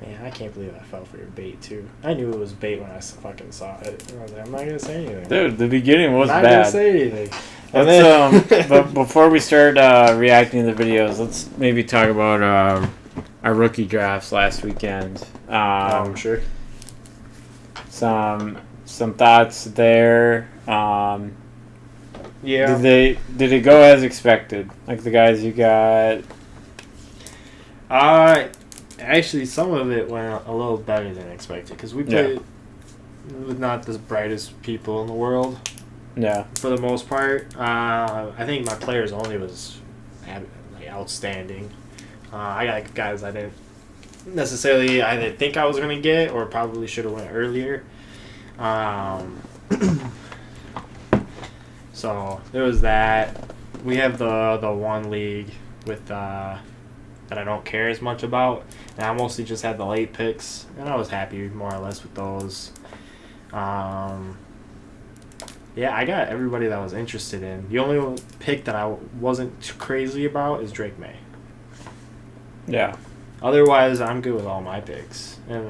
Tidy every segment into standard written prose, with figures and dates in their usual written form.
Man, I can't believe I fell for your bait too. I knew it was bait when I fucking saw it. I was like, I'm not gonna say anything. Dude, the beginning was I'm not bad. gonna say anything. And Let's, but before we start reacting to the videos, let's maybe talk about our rookie drafts last weekend. I'm sure. Some thoughts there. Yeah. Did it go as expected? Like the guys you got? Actually, some of it went a little better than expected because we played with not the brightest people in the world. Yeah. For the most part, I think my players only was like outstanding. I got guys I didn't necessarily either think I was gonna get or probably should have went earlier. So there was that. We have the one league with that I don't care as much about, and I mostly just had the late picks, and I was happy more or less with those. Yeah, I got everybody that I was interested in. The only pick that I wasn't too crazy about is Drake May. Yeah. Otherwise, I'm good with all my picks. I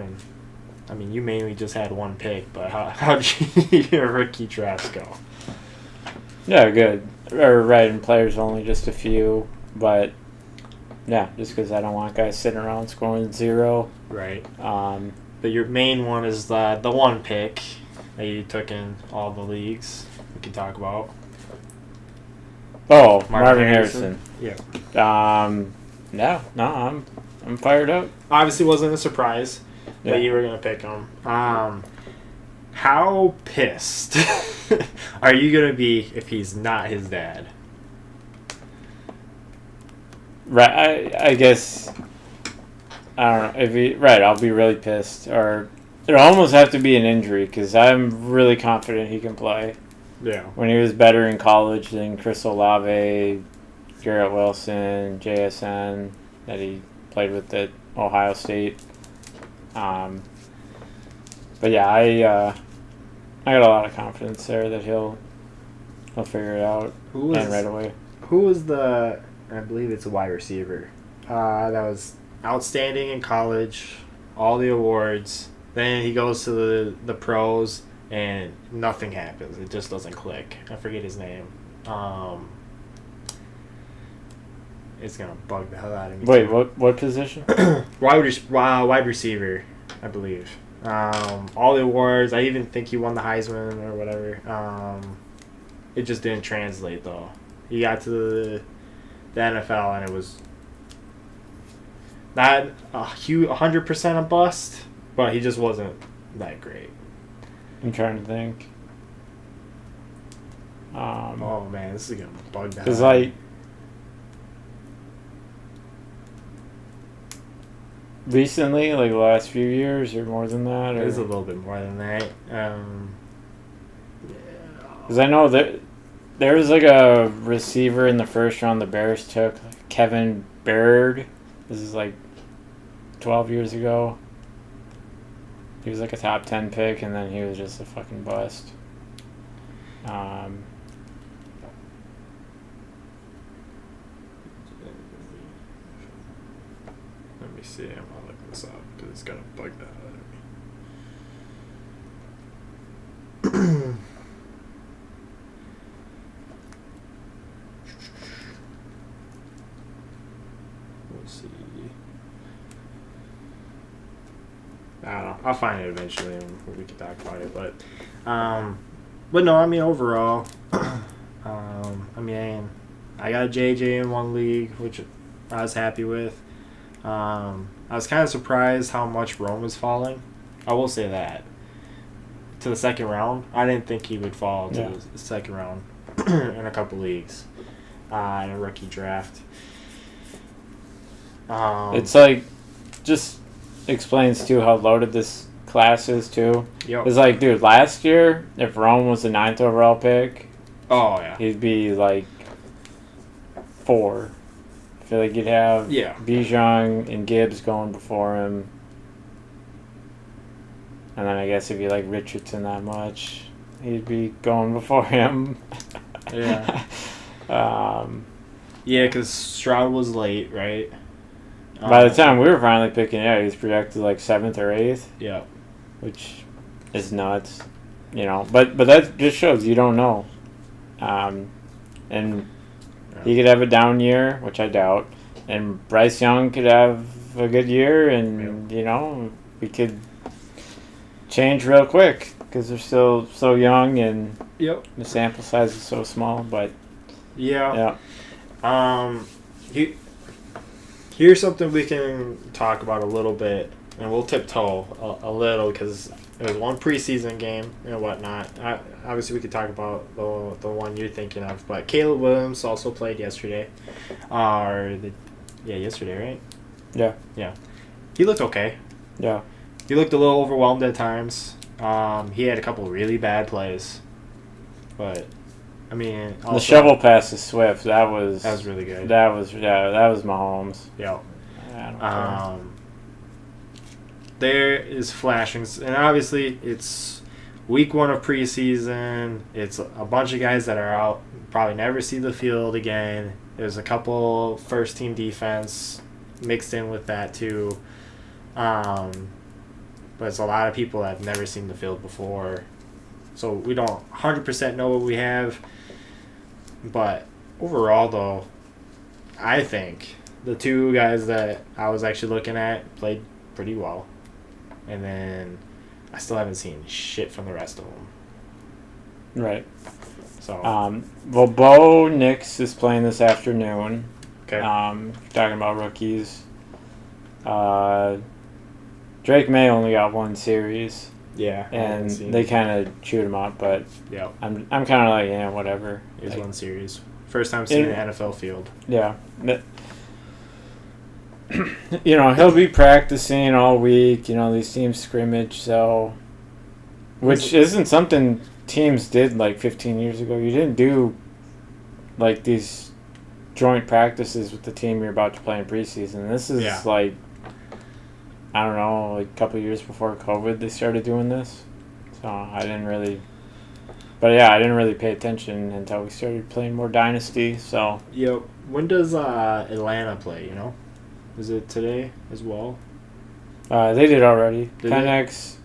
mean, you mainly just had one pick, but how'd your rookie drafts go? Yeah, good. Right, and players only just a few, but yeah, just because I don't want guys sitting around scoring 0. Right. But your main one is the one pick that you took in all the leagues. We can talk about. Oh, Marvin Harrison. Yeah. No, I'm fired up. Obviously, wasn't a surprise Yeah. that you were gonna pick him. How pissed are you gonna be if he's not his dad? Right, I guess. I don't know if he. Right, I'll be really pissed, or it'll almost have to be an injury because I'm really confident he can play. Yeah. When he was better in college than Chris Olave, Garrett Wilson, JSN that he played with at Ohio State. But yeah, I got a lot of confidence there that he'll figure it out right away. Who was the? I believe it's a wide receiver. That was outstanding in college, all the awards. Then he goes to the pros and nothing happens. It just doesn't click. I forget his name. It's gonna bug the hell out of me. Wait, what position? Wide receiver, I believe. All the awards. I even think he won the Heisman or whatever. It just didn't translate though. He got to the NFL and it was not a huge 100% a bust, but he just wasn't that great. I'm trying to think. Oh man, this is gonna bug that. Because like recently, like the last few years, or more than that, it was a or little bit more than that. because I know that there was like a receiver in the first round the Bears took, Kevin Baird. This is like 12 years ago. He was like a top 10 pick, and then he was just a fucking bust. Let me see. I'm gonna look this up because it's gonna bug that out of me. Let's see. I don't know. I'll find it eventually, and we can talk about it. But no. I mean, overall, I mean, I got a JJ in one league, which I was happy with. I was kind of surprised how much Rome was falling. I will say that. To the second round. I didn't think he would fall to the second round in a couple leagues in a rookie draft. It's like, just explains too how loaded this class is too. Yep. It's like, dude, last year, if Rome was the 9th overall pick, oh yeah, he'd be like 4. I feel like you'd have Bijan and Gibbs going before him. And then I guess if you like Richardson that much, he'd be going before him. Yeah. Yeah, because Stroud was late, right? By the time we were finally picking, he was projected like 7th or 8th. Yeah. Which is nuts, But that just shows you don't know. And he could have a down year, which I doubt. And Bryce Young could have a good year, and we could change real quick because they're still so young and the sample size is so small. But yeah. Here's something we can talk about a little bit, and we'll tiptoe a little because it was one preseason game and whatnot. Obviously, we could talk about the one you're thinking of, but Caleb Williams also played yesterday. Yesterday, right? Yeah. Yeah. He looked okay. Yeah. He looked a little overwhelmed at times. He had a couple really bad plays, but I mean, also, the shovel pass to Swift that was really good. That was Mahomes. Yeah. I don't care. There is flashings, and obviously it's week 1 of preseason. It's a bunch of guys that are out, probably never see the field again. There's a couple first-team defense mixed in with that too. But it's a lot of people that have never seen the field before. So we don't 100% know what we have. But overall, though, I think the two guys that I was actually looking at played pretty well. And then I still haven't seen shit from the rest of them. Right. So. Bo Nix is playing this afternoon. Okay. Talking about rookies. Drake May only got one series. Yeah. And they kind of chewed him up, but yeah, I'm kind of like, whatever. It was one series. First time seeing an NFL field. Yeah. He'll be practicing all week, these teams scrimmage, so which isn't something teams did like 15 years ago. You didn't do like these joint practices with the team you're about to play in preseason. This is like, I don't know, like a couple of years before COVID they started doing this. So I didn't really pay attention until we started playing more Dynasty. So when does Atlanta play, Is it today as well? They did already. Did Penix.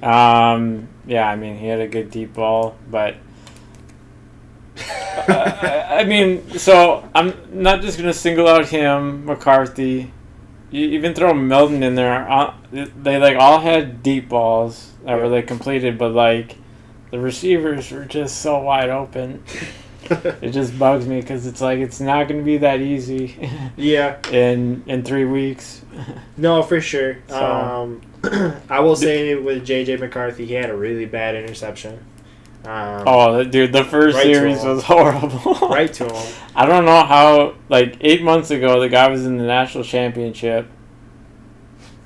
Yeah, I mean, he had a good deep ball, but I mean, so I'm not just gonna single out him, McCarthy. You even throw Milton in there. They like all had deep balls that were like completed, but like the receivers were just so wide open. It just bugs me because it's like it's not going to be that easy. Yeah. In 3 weeks. No, for sure. So. I will say with J.J. McCarthy, he had a really bad interception. The first series was horrible. Right to him. I don't know how. Like 8 months ago, the guy was in the national championship.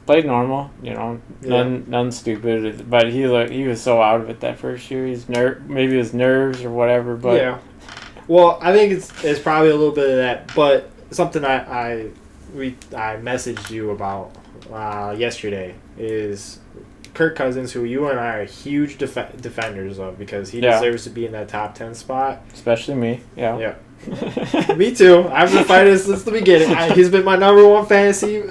Played normal, none stupid, but he was so out of it that first year. Maybe his nerves or whatever, but yeah. Well, I think it's probably a little bit of that, but something I messaged you about yesterday is Kirk Cousins, who you and I are huge defenders of because he deserves to be in that top 10 spot. Especially me, yeah. Me too. I've been fighting since the beginning. He's been my number 1 fantasy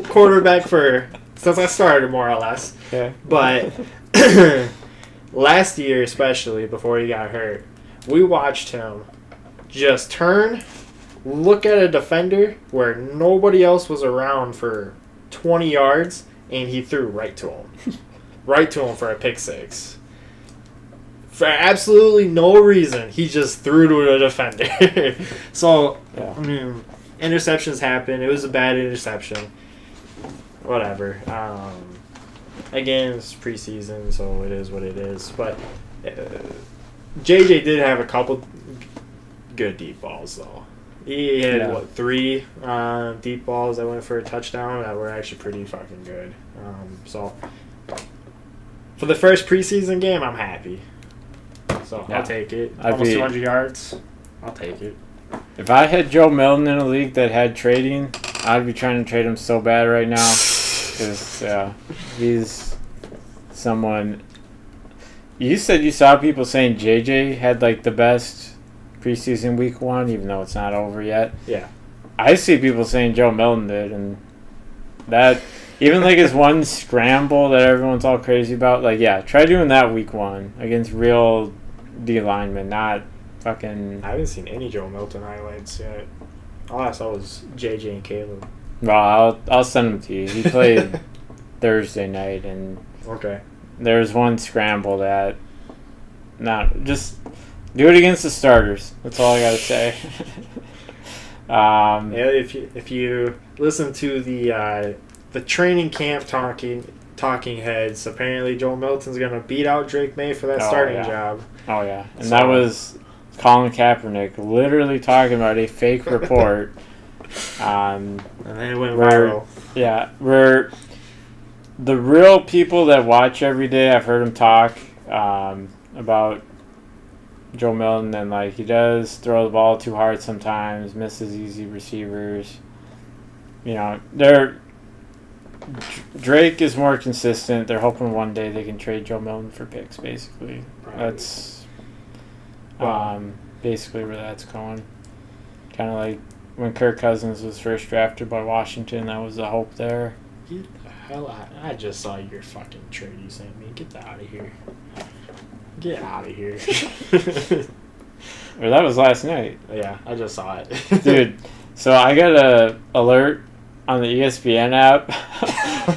quarterback since I started, more or less. Okay. But last year, especially before he got hurt, we watched him just turn, look at a defender where nobody else was around for 20 yards, and he threw right to him. Right to him for a pick 6. For absolutely no reason, he just threw to a defender. So, I mean, interceptions happen. It was a bad interception. Whatever. Again, it's preseason, so it is what it is. But JJ did have a couple good deep balls, though. He had, 3 deep balls that went for a touchdown that were actually pretty fucking good. So, for the first preseason game, I'm happy. So I'll take it. Almost 200 yards. I'll take it. If I had Joe Milton in a league that had trading, I'd be trying to trade him so bad right now. Because he's someone... You said you saw people saying JJ had like the best preseason week 1, even though it's not over yet. Yeah. I see people saying Joe Milton did, and that even like his one scramble that everyone's all crazy about. Like, yeah, try doing that week 1 against real D linemen, not fucking. I haven't seen any Joe Milton highlights yet. All I saw was JJ and Caleb. Well, I'll send them to you. He played Thursday night, and Okay. there's one scramble that. Not just do it against the starters. That's all I gotta say. Yeah, if you listen to the training camp talking heads, apparently Joe Milton's gonna beat out Drake May for that starting job. Oh yeah, and that was Colin Kaepernick literally talking about a fake report. And then it went viral. Yeah, where the real people that watch every day, I've heard him talk about Joe Milton, and like he does throw the ball too hard sometimes, misses easy receivers. You know, Drake is more consistent. They're hoping one day they can trade Joe Milton for picks. Basically, that's basically where that's going. Kind of like when Kirk Cousins was first drafted by Washington, that was the hope there. Get the hell out! I just saw your fucking trade you sent me. Get out of here. Get out of here. Or that was last night. Yeah, I just saw it. Dude, so I got a alert on the ESPN app.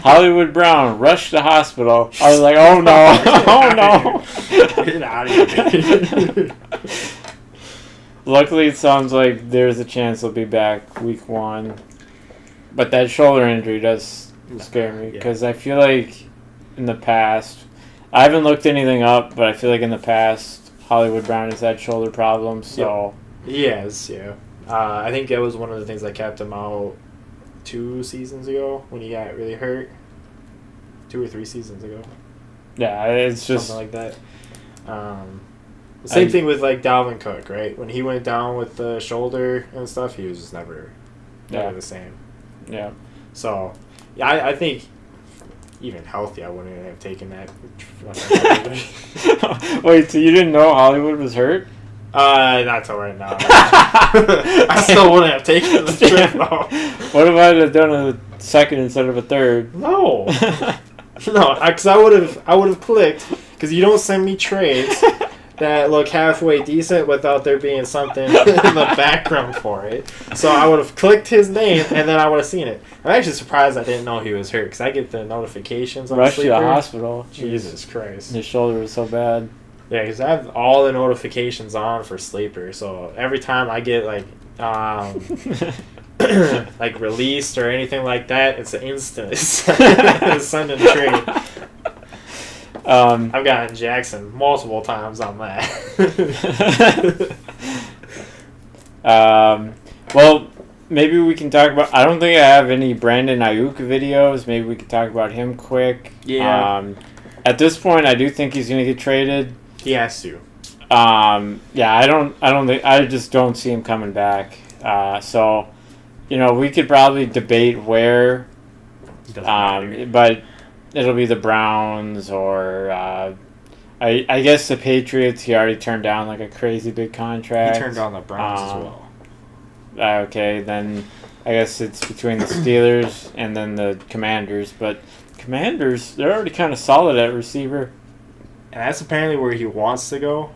Hollywood Brown rushed to hospital. I was like, oh no. Oh no. Get out of here. Luckily, it sounds like there's a chance he'll be back week 1. But that shoulder injury does scare me because I feel like in the past, I haven't looked anything up, but I feel like in the past, Hollywood Brown has had shoulder problems. So he has, yeah. I think that was one of the things that kept him out 2 seasons ago when he got really hurt. 2 or 3 seasons ago. Yeah, it's just something like that. Same thing with like Dalvin Cook, right? When he went down with the shoulder and stuff, he was just never the same. Yeah. So, yeah, I think even healthy, I wouldn't have taken that. Wait, so you didn't know Hollywood was hurt? Not till right now. I still wouldn't have taken the trip, though. What if I had done a second instead of a third? No. No, because I would have clicked, because you don't send me trades that look halfway decent without there being something in the background for it. So I would have clicked his name, and then I would have seen it. I'm actually surprised I didn't know he was hurt, because I get the notifications on Rushed to Sleeper. the hospital. Jesus Christ. His shoulder was so bad. Yeah, because I have all the notifications on for Sleeper, so every time I get, like, like released or anything like that, it's an instant. Send and trade. I've gotten Jackson multiple times on that. Well, maybe we can talk about. I don't think I have any Brandon Ayuk videos. Maybe we could talk about him quick. Yeah. At this point, I do think he's going to get traded. He has to. Yeah, I don't think. I just don't see him coming back. So, we could probably debate where. But it'll be the Browns or I guess the Patriots. He already turned down like a crazy big contract. He turned down the Browns as well. Okay, then I guess it's between the Steelers and then the Commanders. But Commanders, they're already kind of solid at receiver. And that's apparently where he wants to go.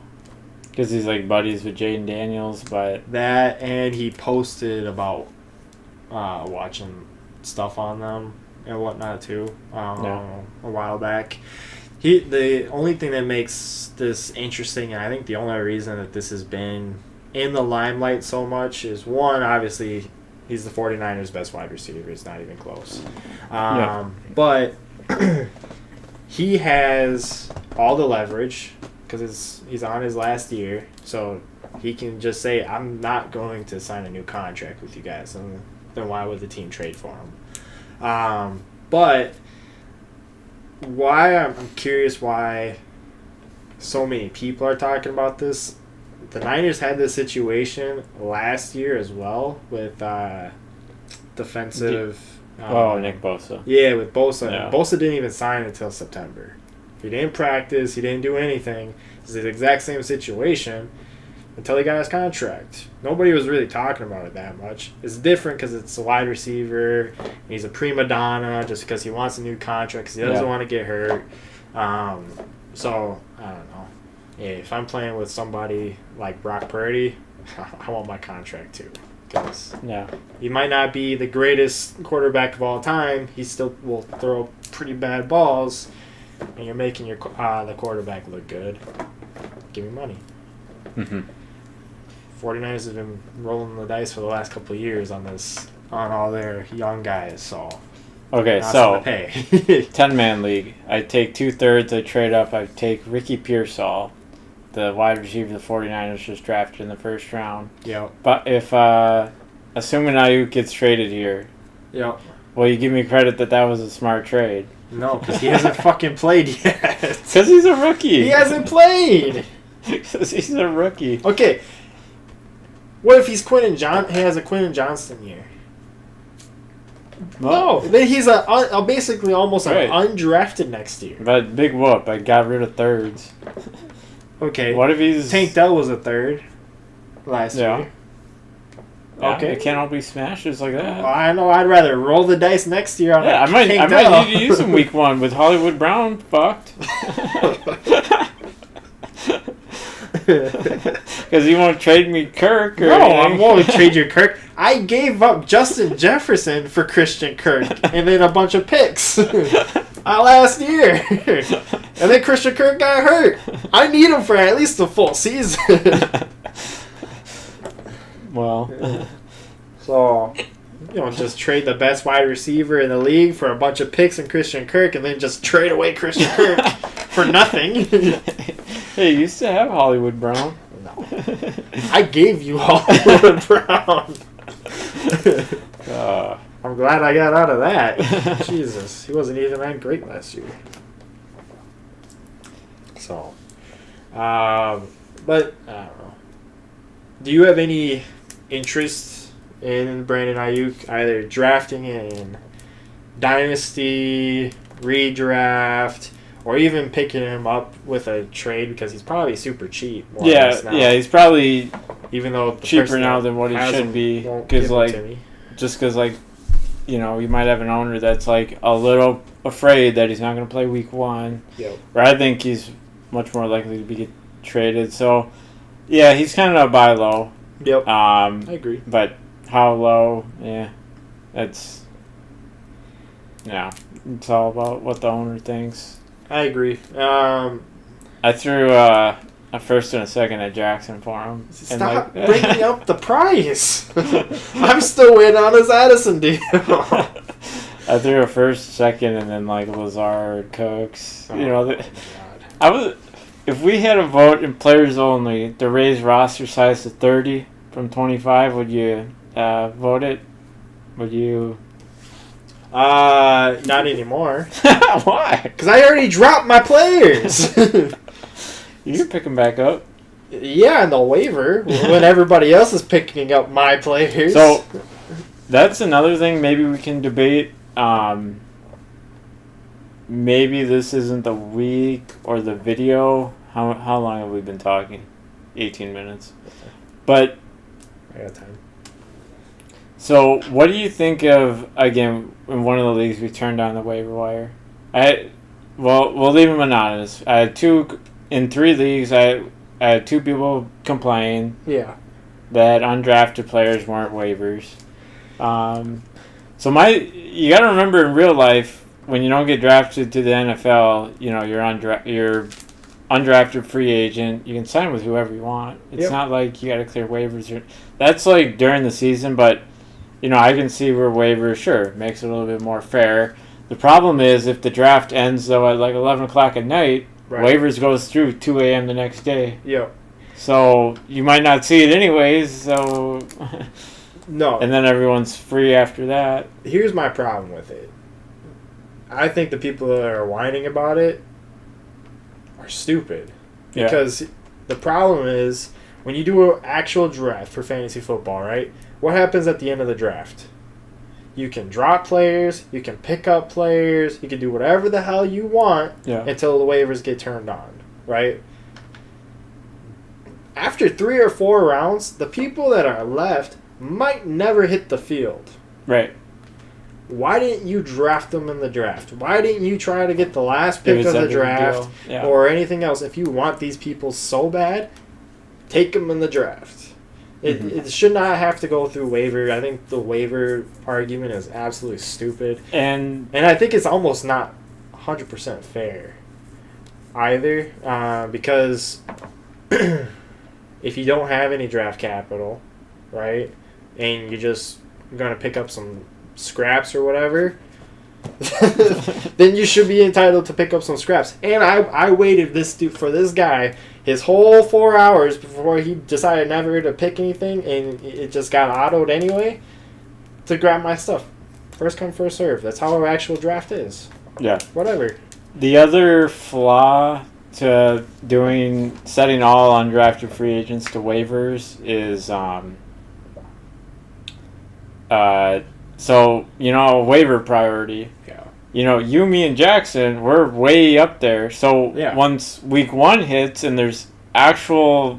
Because he's like buddies with Jaden Daniels, but that, and he posted about watching stuff on them and whatnot too a while back. The only thing that makes this interesting, and I think the only reason that this has been in the limelight so much is, one, obviously he's the 49ers' best wide receiver. It's not even close. But he has all the leverage because he's on his last year, so he can just say, I'm not going to sign a new contract with you guys, and then why would the team trade for him? But why I'm curious why so many people are talking about this. The Niners had this situation last year as well with defensive. Nick Bosa. Yeah, with Bosa. Yeah. Bosa didn't even sign until September. He didn't practice. He didn't do anything. It's the exact same situation. until he got his contract. Nobody was really talking about it that much. It's different because it's a wide receiver. He's a prima donna just because he wants a new contract because he doesn't want to get hurt. So, I don't know. Yeah, if I'm playing with somebody like Brock Purdy, I want my contract too. Because he might not be the greatest quarterback of all time. He still will throw pretty bad balls, and you're making your the quarterback look good. Give me money. 49ers have been rolling the dice for the last couple of years on all their young guys. So okay, so 10-man league. I take 2/3. I trade up. I take Ricky Pearsall, the wide receiver the 49ers just drafted in the first round. Yeah. But if assuming Ayuk gets traded here, will you give me credit that was a smart trade? No, because he hasn't fucking played yet. Because he's a rookie. He hasn't played. Because he's a rookie. Okay. What if he's he has a Quentin Johnston year? No, then he's basically almost undrafted next year. But big whoop, I got rid of thirds. Okay. What if he's Tank Dell was a third last year? Yeah, okay. It can't all be smashes like that. Well, I know. I'd rather roll the dice next year on I might need to use him week 1 with Hollywood Brown fucked. Because you won't trade me Kirk or anything. I won't trade you Kirk. I gave up Justin Jefferson for Christian Kirk and then a bunch of picks last year. And then Christian Kirk got hurt. I need him for at least a full season. Well. So, just trade the best wide receiver in the league for a bunch of picks and Christian Kirk and then just trade away Christian Kirk for nothing. Hey, you used to have Hollywood Brown. No. I gave you Hollywood Brown. I'm glad I got out of that. Jesus. He wasn't even that great last year. So. But, I don't know. Do you have any interest in Brandon Ayuk, either drafting in Dynasty, redraft, or even picking him up with a trade because he's probably super cheap. He's probably even though cheaper now than what he should be. Because you might have an owner that's like a little afraid that he's not going to play week 1. Yep. Where I think he's much more likely to be traded. So, yeah, he's kind of a buy low. Yep. I agree. But how low? Yeah, it's all about what the owner thinks. I agree. I threw a first and a second at Jackson for him. Stop bringing up the price. I'm still waiting on his Addison deal. I threw a first, second, and then Lazard, Toks. If we had a vote in players only to raise roster size to 30 from 25, would you vote it? Would you? Not anymore. Why? Because I already dropped my players. You can pick them back up. Yeah, in the waiver when everybody else is picking up my players. So that's another thing. Maybe we can debate. Maybe this isn't the week or the video. How long have we been talking? 18 minutes. But I got time. So, what do you think of, again, in one of the leagues we turned on the waiver wire? We'll leave them anonymous. I had in 3 leagues, I had 2 people complain that undrafted players weren't waivers. You got to remember in real life, when you don't get drafted to the NFL, you're undrafted free agent. You can sign with whoever you want. It's not like you got to clear waivers. That's like during the season, but I can see where waivers, makes it a little bit more fair. The problem is if the draft ends, though, at 11 o'clock at night, waivers goes through 2 a.m. the next day. Yep. So you might not see it anyways, so... No. And then everyone's free after that. Here's my problem with it. I think the people that are whining about it are stupid. Because the problem is, when you do an actual draft for fantasy football, right? What happens at the end of the draft? You can drop players, you can pick up players, you can do whatever the hell you want until the waivers get turned on, right? after 3 or 4 rounds, the people that are left might never hit the field. Right. Why didn't you draft them in the draft? Why didn't you try to get the last pick of the draft or anything else? If you want these people so bad, take them in the draft. It should not have to go through waiver. I think the waiver argument is absolutely stupid. And I think it's almost not 100% fair either, because if you don't have any draft capital, right, and you're just going to pick up some scraps or whatever, then you should be entitled to pick up some scraps. And I waited for this guy his whole 4 hours before he decided never to pick anything, and it just got autoed anyway, to grab my stuff. First come, first serve. That's how our actual draft is. Yeah. Whatever. The other flaw to setting all undrafted free agents to waivers is so, waiver priority. Yeah. You, me, and Jackson, we're way up there. So once week 1 hits and there's actual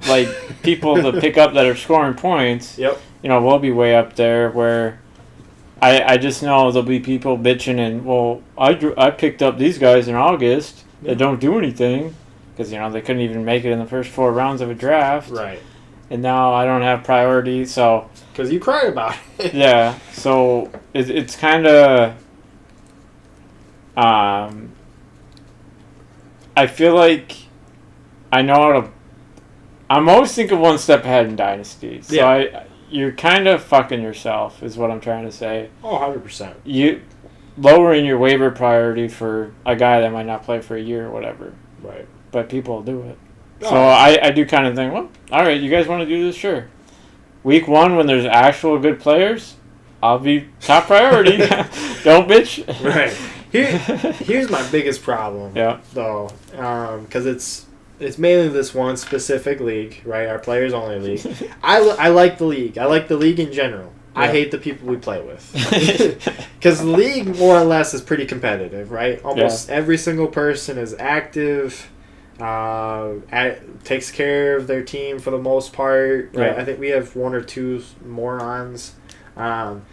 people to pick up that are scoring points, yep. We'll be way up there. Where I just know there'll be people bitching and, well, I picked up these guys in August that don't do anything because they couldn't even make it in the first 4 rounds of a draft. Right. And now I don't have priority, so because you cried about it. Yeah, so it's kind of. I feel like I know how to. I'm always thinking one step ahead in Dynasty. So you're kind of fucking yourself, is what I'm trying to say. Oh, 100%. You lowering your waiver priority for a guy that might not play for a year or whatever. Right. But people do it. Oh. So I do kind of think, well, all right, you guys want to do this? Sure. Week 1, when there's actual good players, I'll be top priority. Don't bitch. Right. Here's my biggest problem. Yeah. Though, because it's mainly this one specific league, right? Our players only league. I like the league. I like the league in general. Yeah. I hate the people we play with. Because the league more or less is pretty competitive, right? Almost every single person is active. Takes care of their team for the most part. Right? I think we have 1 or 2 morons. And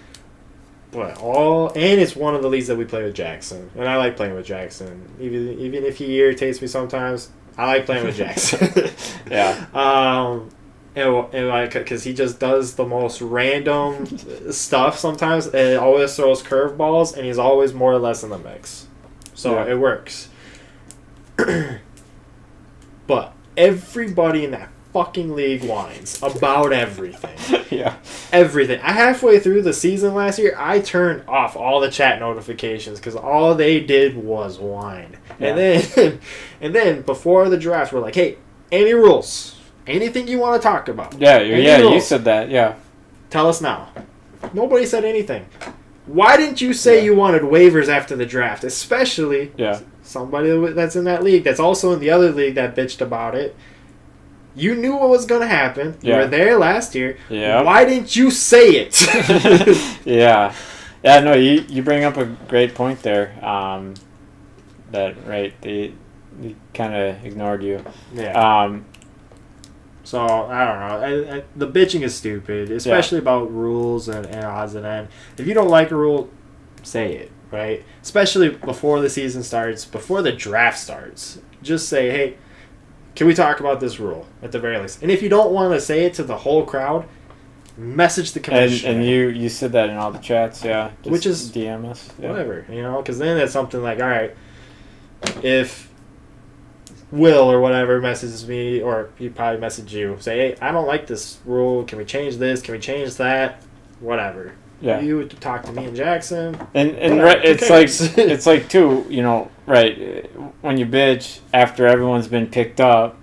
it's one of the leagues that we play with Jackson, and I like playing with Jackson. Even if he irritates me sometimes, I like playing with Jackson. Yeah. And because he just does the most random stuff sometimes, and it always throws curveballs, and he's always more or less in the mix, so it works. But everybody in that fucking league whines about everything. Yeah. Everything. Halfway through the season last year, I turned off all the chat notifications because all they did was whine. Yeah. And then before the draft, we're like, hey, any rules? Anything you want to talk about? Yeah, you said that, yeah. Tell us now. Nobody said anything. Why didn't you say you wanted waivers after the draft? Especially somebody that's in that league, that's also in the other league that bitched about it. You knew what was going to happen. You were there last year. Yeah. Why didn't you say it? Yeah. Yeah, no, you bring up a great point there. They kind of ignored you. Yeah. So, I don't know. The bitching is stupid, especially about rules and odds and ends. If you don't like a rule, say it, right? Especially before the season starts, before the draft starts. Just say, hey, can we talk about this rule at the very least? And if you don't want to say it to the whole crowd, message the commissioner. And you said that in all the chats, yeah. Just which is DM us. Yeah. Whatever, because then it's something like, all right, if Will or whatever messages me, or he probably message you, say, hey, I don't like this rule. Can we change this? Can we change that? Whatever. Yeah. You would talk to me and Jackson. And it's like too, when you bitch after everyone's been picked up,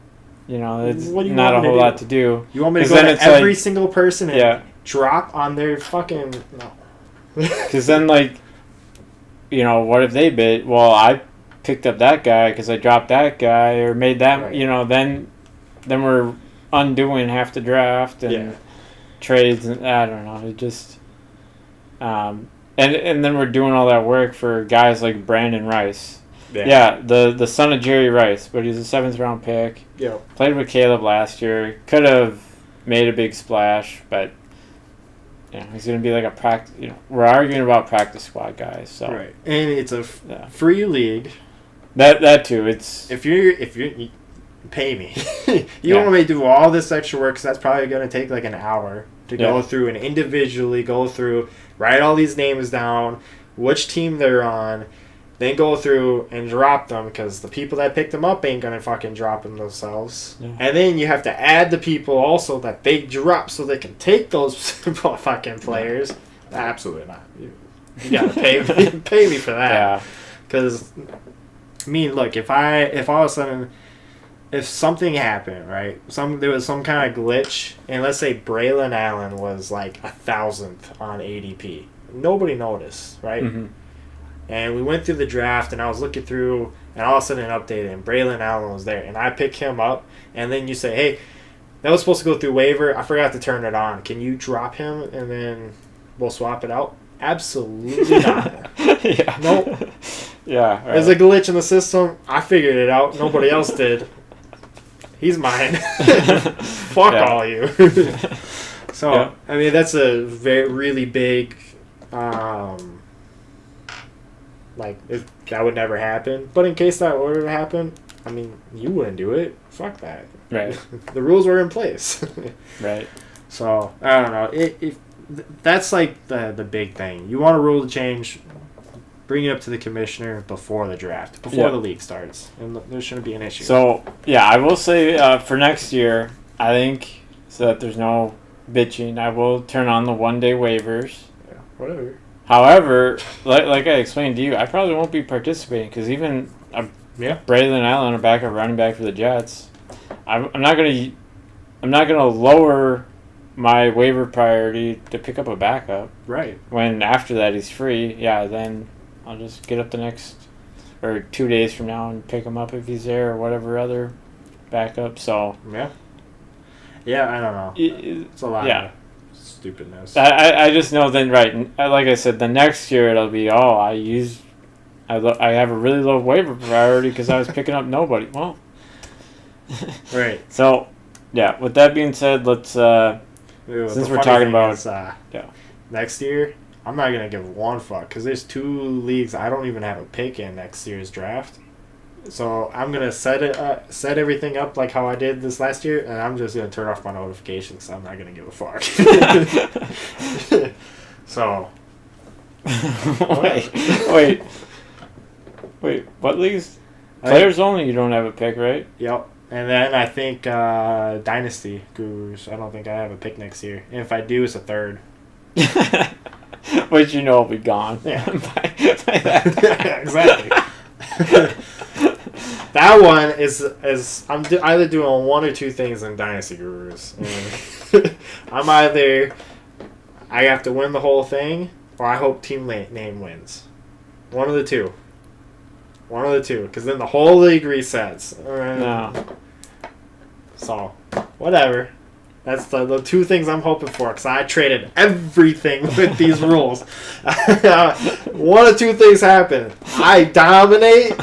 it's not a whole lot to do. You want me to go to every single person and drop on their fucking no? Because then what if they bitch? Well, I picked up that guy because I dropped that guy or made that. Right. Then we're undoing half the draft and trades, and I don't know. It just. And then we're doing all that work for guys like Brandon Rice. Yeah, the son of Jerry Rice, but he's a 7th-round pick. Yeah. Played with Caleb last year. Could have made a big splash, but he's going to be like a practice. We're arguing about practice squad guys, so Right, and it's a free league. That too. It's if you pay me, you want me to do all this extra work because that's probably going to take like an hour to go through and individually go through, write all these names down, which team they're on. Then go through and drop them because the people that picked them up ain't going to fucking drop them themselves. Yeah. And then you have to add the people also that they drop so they can take those fucking players. Yeah. Absolutely not. You got to pay me for that. Yeah. Because, I mean, look, if all of a sudden, if something happened, right? There was some kind of glitch, and let's say Braylon Allen was like 1,000th on ADP. Nobody noticed, right? Mm-hmm. And we went through the draft, and I was looking through, and all of a sudden it updated, and Braylon Allen was there. And I pick him up, and then you say, hey, that was supposed to go through waiver. I forgot to turn it on. Can you drop him, and then we'll swap it out? Absolutely not. Yeah. Nope. Yeah. Right. There's a glitch in the system. I figured it out. Nobody else did. He's mine. Fuck all you. So, I mean, that's a really big... that would never happen. But in case that were to happen, I mean, you wouldn't do it. Fuck that. Right. The rules were in place. Right. So, I don't know. That's like the big thing. You want a rule to change, bring it up to the commissioner before the draft, before the league starts. And there shouldn't be an issue. So, I will say for next year, I think, so that there's no bitching, I will turn on the one-day waivers. Yeah, whatever. However, like I explained to you, I probably won't be participating because even Braylon Allen, a backup running back for the Jets, I'm not gonna lower my waiver priority to pick up a backup. Right. When after that he's free, then I'll just get up the next 2 days from now and pick him up if he's there or whatever other backup. So yeah, I don't know. It's a lot. Of stupidness. I just know then, right, like I said, the next year it'll be, I have a really low waiver priority because I was picking up nobody. Well, right. So, with that being said, let's, since we're talking about... next year, I'm not going to give one fuck because there's 2 leagues I don't even have a pick in next year's draft. So I'm gonna set everything up like how I did this last year, and I'm just gonna turn off my notifications. So I'm not gonna give a fuck. So wait, what leagues? Players only. You don't have a pick, right? Yep. And then I think Dynasty Gurus. I don't think I have a pick next year. And if I do, it's a 3rd. Which will be gone. Yeah. by that. Exactly. That one is I'm either doing 1 or 2 things in Dynasty Gurus. And I'm either I have to win the whole thing, or I hope team name wins. One of the two. Because then the whole league resets. No. So, whatever. That's the 2 things I'm hoping for, because I traded everything with these rules. 1 of 2 things happen. I dominate,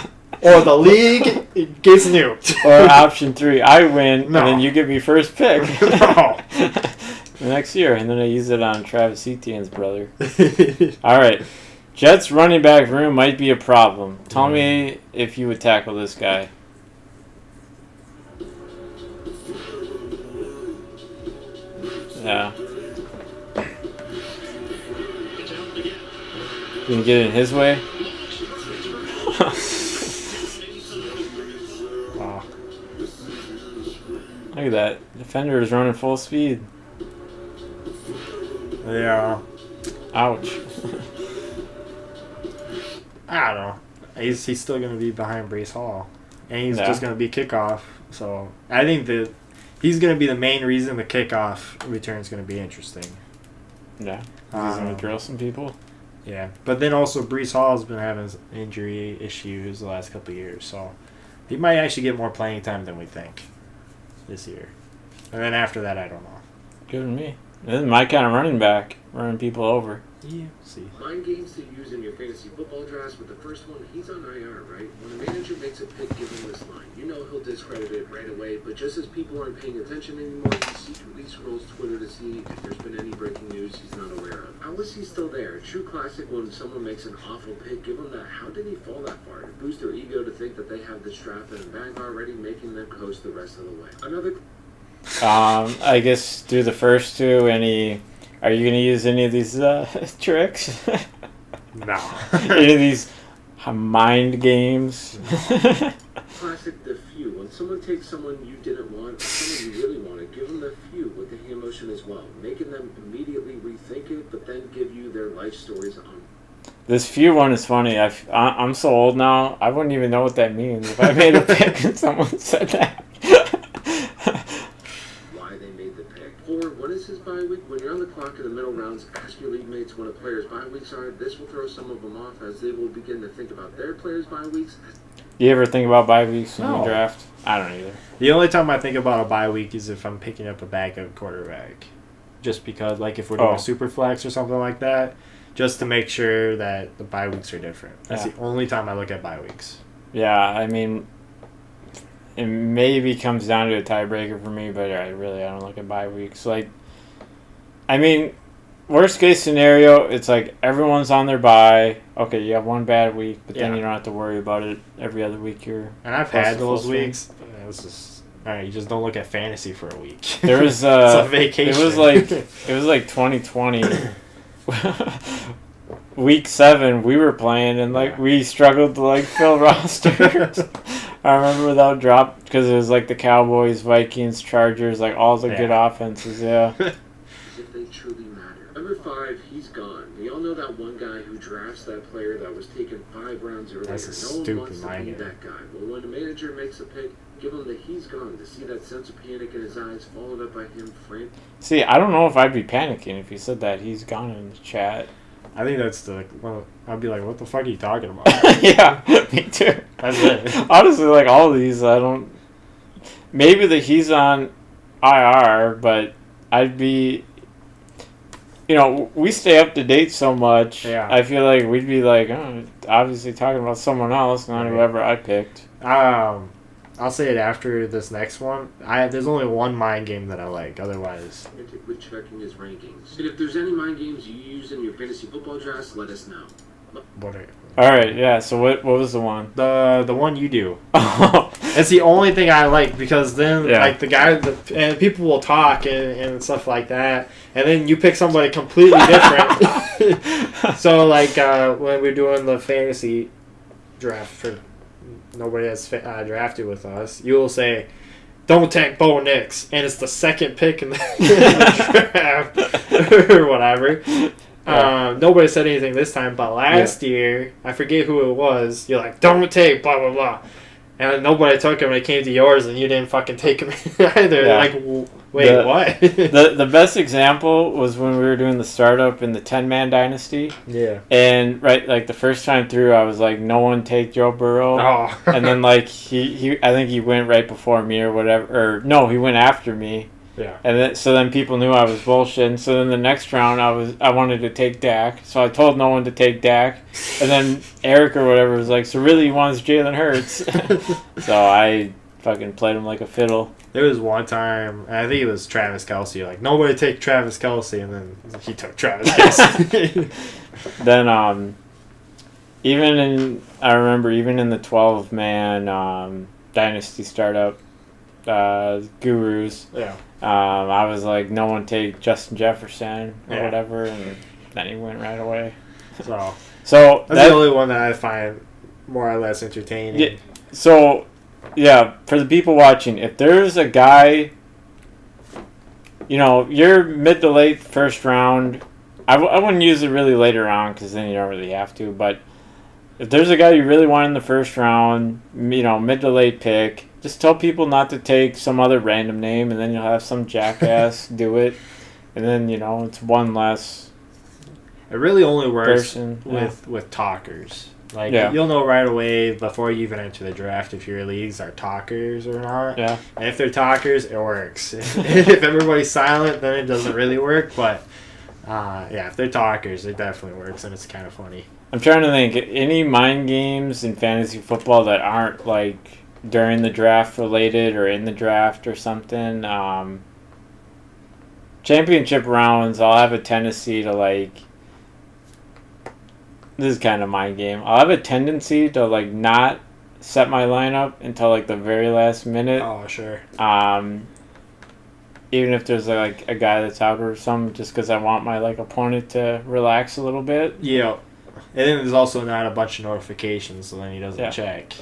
or the league gets nuked. Or option 3, I win, and then you give me first pick. No. Next year, and then I use it on Travis Etienne's brother. All right. Jets running back room might be a problem. Tell me if you would tackle this guy. Yeah. You can get it in his way? Wow. Look at that. Defender is running full speed. Yeah. Ouch. I don't know. He's still going to be behind Breece Hall. And he's just going to be kickoff. So I think that he's going to be the main reason the kickoff return is going to be interesting. Yeah. He's going to drill some people. Yeah. But then also Breece Hall has been having injury issues the last couple of years. So he might actually get more playing time than we think this year. And then after that, I don't know. Good to me. This is my kind of running back, running people over. Yeah, see. Mind games to use in your fantasy football drafts. With the first one, he's on IR, right? When a manager makes a pick, give him this line. You know he'll discredit it right away, but just as people aren't paying attention anymore, he secretly scrolls Twitter to see if there's been any breaking news he's not aware of. How is he still there? True classic when someone makes an awful pick, give him that. How did he fall that far? To boost their ego to think that they have this draft in a bag already, making them coast the rest of the way. Another. I guess do the first two. Are you gonna use any of these tricks? No. Any of these mind games? Classic the few. When someone takes someone you didn't want, or someone you really wanted, give them the few with the emotion as well, making them immediately rethink it, but then give you their life stories on. This few one is funny. I'm so old now, I wouldn't even know what that means if I made a pick and someone said that. Why they made the pick. Or what is his bye week? When you're on the clock in the middle rounds, ask your league mates when a player's bye weeks are. This will throw some of them off as they will begin to think about their players' bye weeks. You ever think about bye weeks when No. you draft? I don't either. The only time I think about a bye week is if I'm picking up a backup quarterback. Just because, like, if we're doing a super flex or something like that, just to make sure that the bye weeks are different. That's the only time I look at bye weeks. Yeah, I mean, it maybe comes down to a tiebreaker for me, but I don't look at bye weeks. Like, I mean, worst case scenario, it's like everyone's on their bye. Okay, you have one bad week, but then you don't have to worry about it every other week. And I've had those weeks. This is all right. You just don't look at fantasy for a week. There was it's a vacation. It was like 2020. Week 7, we were playing, and we struggled to fill rosters. I remember without drop because it was like the Cowboys, Vikings, Chargers, all the good offenses. Yeah. If they truly matter. Number 5, he's gone. We all know that one guy who drafts that player that was taken 5 rounds earlier. That's a no stupid one wants to be mind game. that guy. Well, when a manager makes a pick, give him the he's gone to see that sense of panic in his eyes, followed up by him frantic. See, I don't know if I'd be panicking if he said that. He's gone in the chat. I think that's I'd be like, what the fuck are you talking about? Yeah, me too. That's it. Honestly, all of these, I don't. Maybe that he's on IR, but I'd be. We stay up to date so much. Yeah. I feel like we'd be obviously talking about someone else, not whoever I picked. I'll say it after this next one. There's only one mind game that I like. Otherwise, With checking his rankings. And if there's any mind games you use in your fantasy football drafts, let us know. All right, yeah. So what was the one? The one you do. It's the only thing I like because then the guy and people will talk and stuff like that, and then you pick somebody completely different. So when we're doing the fantasy draft for nobody that's drafted with us, you will say, "Don't take Bo Nix," and it's the second pick in the draft or whatever. Nobody said anything this time, but last year, I forget who it was, you're like, don't take blah, blah, blah. And nobody took him, and it came to yours, and you didn't fucking take him either. Yeah. Wait, what? the best example was when we were doing the startup in the 10-man dynasty. Yeah. And, the first time through, I was like, no one take Joe Burrow. Oh. And then, I think he went right before me or whatever. Or, no, he went after me. Yeah. And then people knew I was bullshitting. So then the next round I wanted to take Dak. So I told no one to take Dak. And then Eric or whatever was like, so really you want Jalen Hurts? So I fucking played him like a fiddle. There was one time, I think it was Travis Kelce, nobody take Travis Kelce, and then he took Travis Kelce. Then I remember even in the 12-man dynasty startup gurus. Yeah. I was like, no one take Justin Jefferson or whatever, and then he went right away. So that's the only one that I find more or less entertaining. Yeah, so, for the people watching, if there's a guy, you're mid to late first round, I wouldn't use it really later on because then you don't really have to, but if there's a guy you really want in the first round, mid to late pick, just tell people not to take some other random name, and then you'll have some jackass do it, and then it's one less. It really only works person, with talkers. You'll know right away before you even enter the draft if your leagues are talkers or not. Yeah. And if they're talkers, it works. If everybody's silent, then it doesn't really work. But Yeah, if they're talkers, it definitely works, and it's kind of funny. I'm trying to think. Any mind games in fantasy football that aren't like during the draft related or in the draft or something? Championship rounds, I'll have a tendency to like. This is kind of mind game. I'll have a tendency to like not set my lineup until like the very last minute. Oh, sure. Even if there's like a guy that's out or something, just because I want my like opponent to relax a little bit. Yeah. And then there's also not a bunch of notifications, so then he doesn't Yeah. check.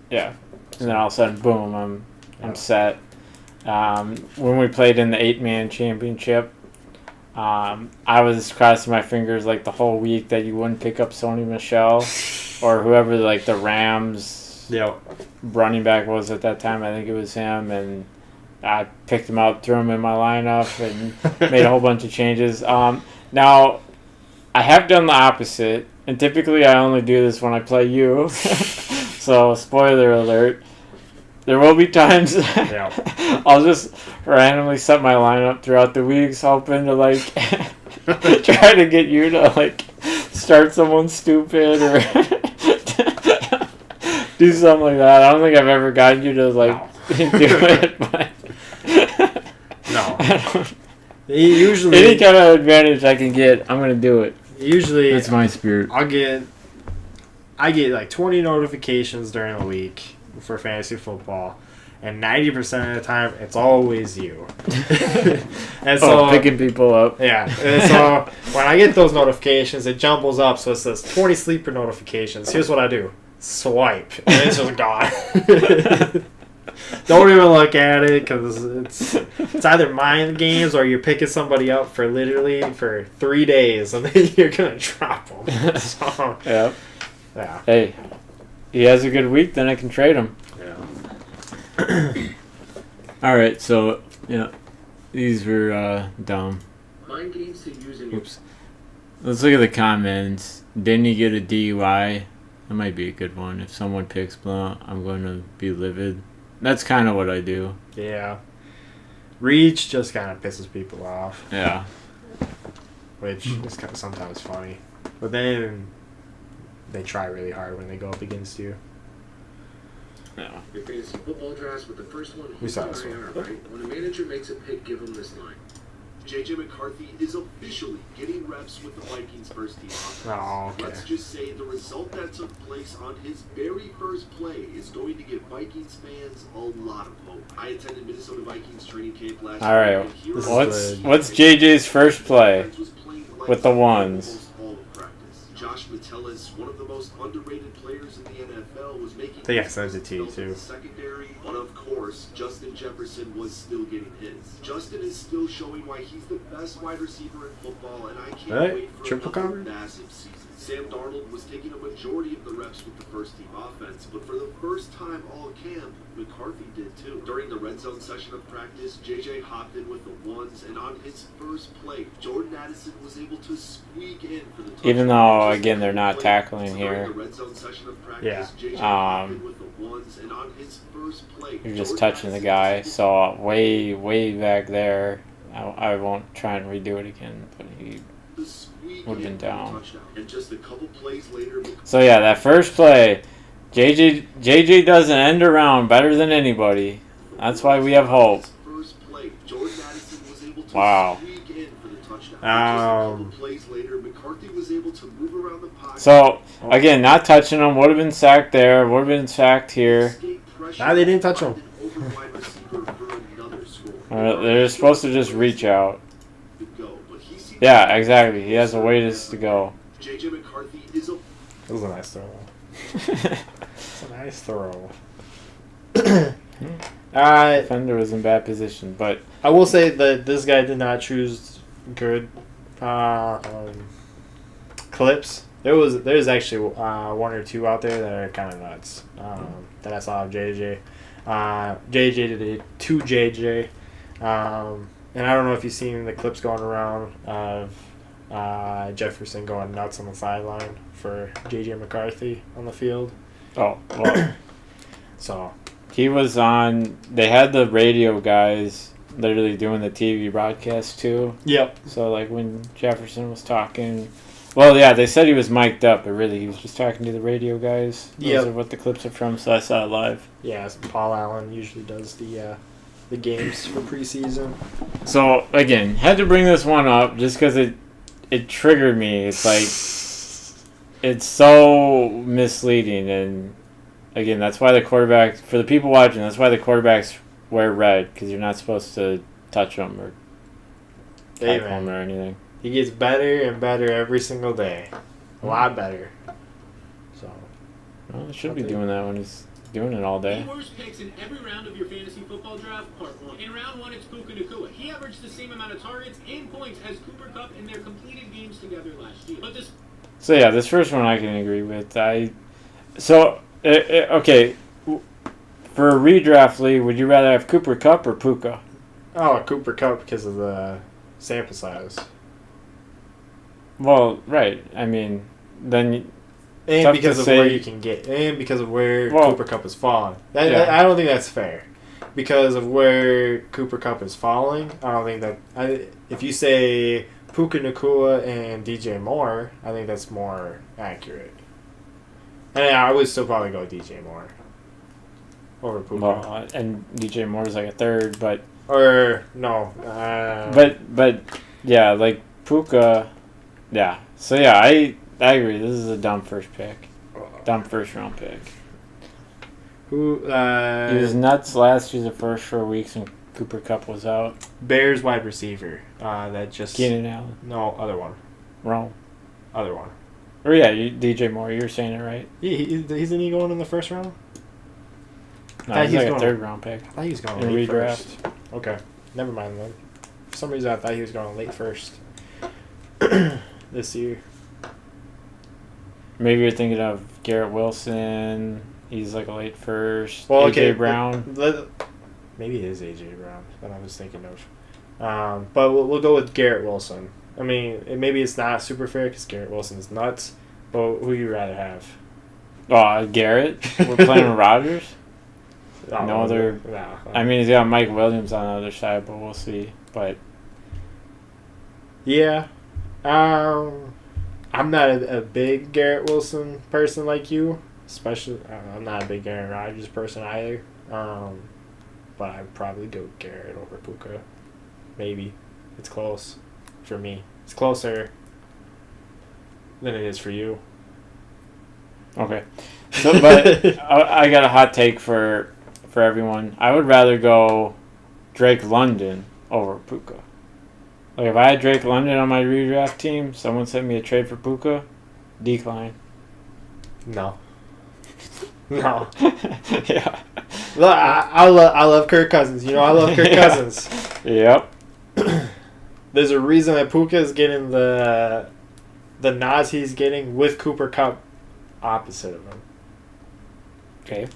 Yeah. And then all of a sudden, boom, I'm set. When we played in the 8-man championship, I was crossing my fingers like the whole week that you wouldn't pick up Sony Michel or whoever like the Rams Yep. running back was at that time. I think it was him, and I picked him up, threw him in my lineup, and made a whole bunch of changes. Now, I have done the opposite, and typically I only do this when I play you. So, spoiler alert. There will be times Yeah. I'll just randomly set my lineup throughout the weeks, hoping to like try to get you to like start someone stupid or do something like that. I don't think I've ever gotten you to like do it, but No. Usually, any kind of advantage I can get, I'm gonna do it. usually That's my spirit. I get like 20 notifications during the week for fantasy football, and 90% of the time it's always you. And so Picking people up. yeah, and so when I get those notifications, it jumbles up, so it says 20 sleeper notifications. Here's what I do: swipe, and it's just gone. Don't even look at it, because it's either mind games or you're picking somebody up for literally for 3 days, and then you're gonna drop them. So, Yeah. yeah. Hey, he has a good week, then I can trade him. Yeah. All right, so yeah, these were dumb. Mind games to use in your Oops. Let's look at the comments. Didn't he get a DUI? That might be a good one. If someone picks Blount, I'm going to be livid. That's kind of what I do. Yeah. Reach just kind of pisses people off, Yeah. which is kind of sometimes funny. But then they try really hard when they go up against you. Yeah. Your fantasy football drafts with the first one, We he's saw on this one. IR, right? When a manager makes a pick, give him this line. JJ McCarthy is officially getting reps with the Vikings first team offense. Oh, okay. Let's just say the result that took place on his very first play is going to give Vikings fans a lot of hope. I attended Minnesota Vikings training camp last All right. year. and here This are is the- What's JJ's first play? Defense was playing like with the ones? almost all of practice. Josh Metellus, one of the most underrated players in the NFL, was making. I think I sent it to you, too. Secondary, but of course, Justin Jefferson was still getting his. Justin is still showing why he's the best wide receiver in football, and I can't Right. wait for Triple another cover? massive season. Sam Darnold was taking a majority of the reps with the first team offense, but for the first time all camp, McCarthy did too. During the red zone session of practice, JJ hopped in with the ones, and on his first play, Jordan Addison was able to squeak in for the touchdown. Even though, Just again, they're not play. tackling So here. during the red zone session of practice, Yeah. JJ hopped in with the ones, and on his first play, You're just Jordan touching the Addison guy. was So way back there. I won't try and redo it again, but he. the squeak Would've been in for the down. touchdown. And just a couple plays later, So yeah, that first play, JJ does an end around better than anybody. That's why we have hope. First play, Jordan Addison was able to Wow. squeak in for the touchdown. Just a couple Um, plays later, McCarthy was able to move around the pocket. So again, not touching him would have been sacked there. Would have been sacked here. Escape pressure, Nah, they didn't touch him. an open wide receiver for another score. They're supposed to just reach out. To go, but he seems Yeah, exactly. He has a ways to go. JJ McCarthy is a That was a nice throw. It's a nice throw. Defender was in bad position, but I will say that this guy did not choose good clips. There's actually one or two out there that are kind of nuts that I saw of JJ. JJ did it to JJ, and I don't know if you've seen the clips going around of Jefferson going nuts on the sideline for JJ McCarthy on the field. oh well. So He was on. They had the radio guys literally doing the TV broadcast too. Yep. So like when Jefferson was talking, well, yeah, they said he was mic'd up, but really he was just talking to the radio guys. Those Yep. are what the clips are from. So I saw it live. Yeah, so Paul Allen usually does the games for preseason. So again, had to bring this one up just because it triggered me. It's like it's so misleading, and again, that's why the quarterback, for the people watching, that's why the quarterbacks wear red, because you're not supposed to touch them or Hey, tackle them man. or anything. He gets better and better every single day. A lot better. So, Well, he should be doing that when he's doing it all day. The worst picks in every round of your fantasy football draft, part 1. In round 1, it's Puka Nacua. He averaged the same amount of targets and points as Cooper Kupp in their completed games together last year. But this So yeah, this first one I can agree with. Okay, for a redraft league, would you rather have Cooper Kupp or Puka? oh, Cooper Kupp because of the sample size. Well, right. I mean, then And Tough because to of say. where you can get, and because of where Well, Cooper Kupp is falling. yeah. I don't think that's fair. Because of where Cooper Kupp is falling, I don't think that. If you say Puka Nacua and DJ Moore, I think that's more accurate. And I would still probably go DJ Moore over Puka. well, and DJ Moore's like a third, but Or no. but yeah, like Puka, yeah. So yeah, I agree. This is a dumb first pick, dumb first round pick. Who? He was nuts last year, the first 4 weeks, and Cooper Kupp was out. Bears wide receiver. That just Keenan Allen, no other one. wrong. Other one. Or yeah, DJ Moore. You're saying it right. Isn't he going in the first round? No, thought he's he was like a going- third round pick. I thought he was going In late redraft. first. Okay, never mind then. For some reason, I thought he was going late first this year. Maybe you're thinking of Garrett Wilson. He's like a late first. Well, AJ okay, Brown. Maybe it is AJ Brown that I was thinking of. But we'll go with Garrett Wilson. I mean, maybe it's not super fair because Garrett Wilson is nuts. But who you rather have? Oh, Garrett. We're playing with Rodgers. Oh, No other- No. I mean, he's got Mike Williams on the other side, but we'll see. But Yeah. I'm not a big Garrett Wilson person like you. Especially, I'm not a big Aaron Rodgers person either. But I'd probably go Garrett over Puka. Maybe. It's close for me. It's closer than it is for you. okay. So, but I got a hot take for everyone. I would rather go Drake London over Puka. Like if I had Drake London on my redraft team, someone sent me a trade for Puka, decline. No. No. Yeah. Look, I love Kirk Cousins. You know I love Kirk Yeah. Cousins. Yep. There's a reason that Puka is getting the nods he's getting with Cooper Kupp opposite of him. Okay.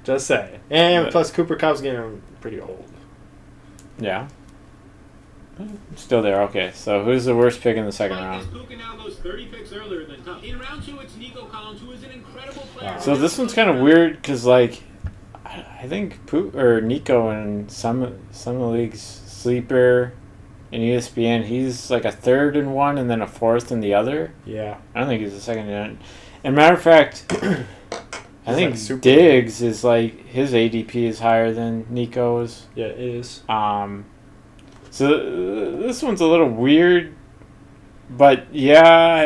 Just saying. And But- plus Cooper Kupp's getting pretty old. Yeah. Still there. Okay. So who's the worst pick in the second Like round? this, Puka now goes 30 picks earlier than Kupp. In round 2, it's Nico Collins, who is an incredible player. So this one's kind of weird because like I think Nico in some of the leagues sleeper in ESPN he's like a third in one and then a fourth in the other. Yeah. I don't think he's a second in. And matter of fact, I He's think like super- Diggs is like his ADP is higher than Nico's. Yeah, it is. So this one's a little weird, but yeah,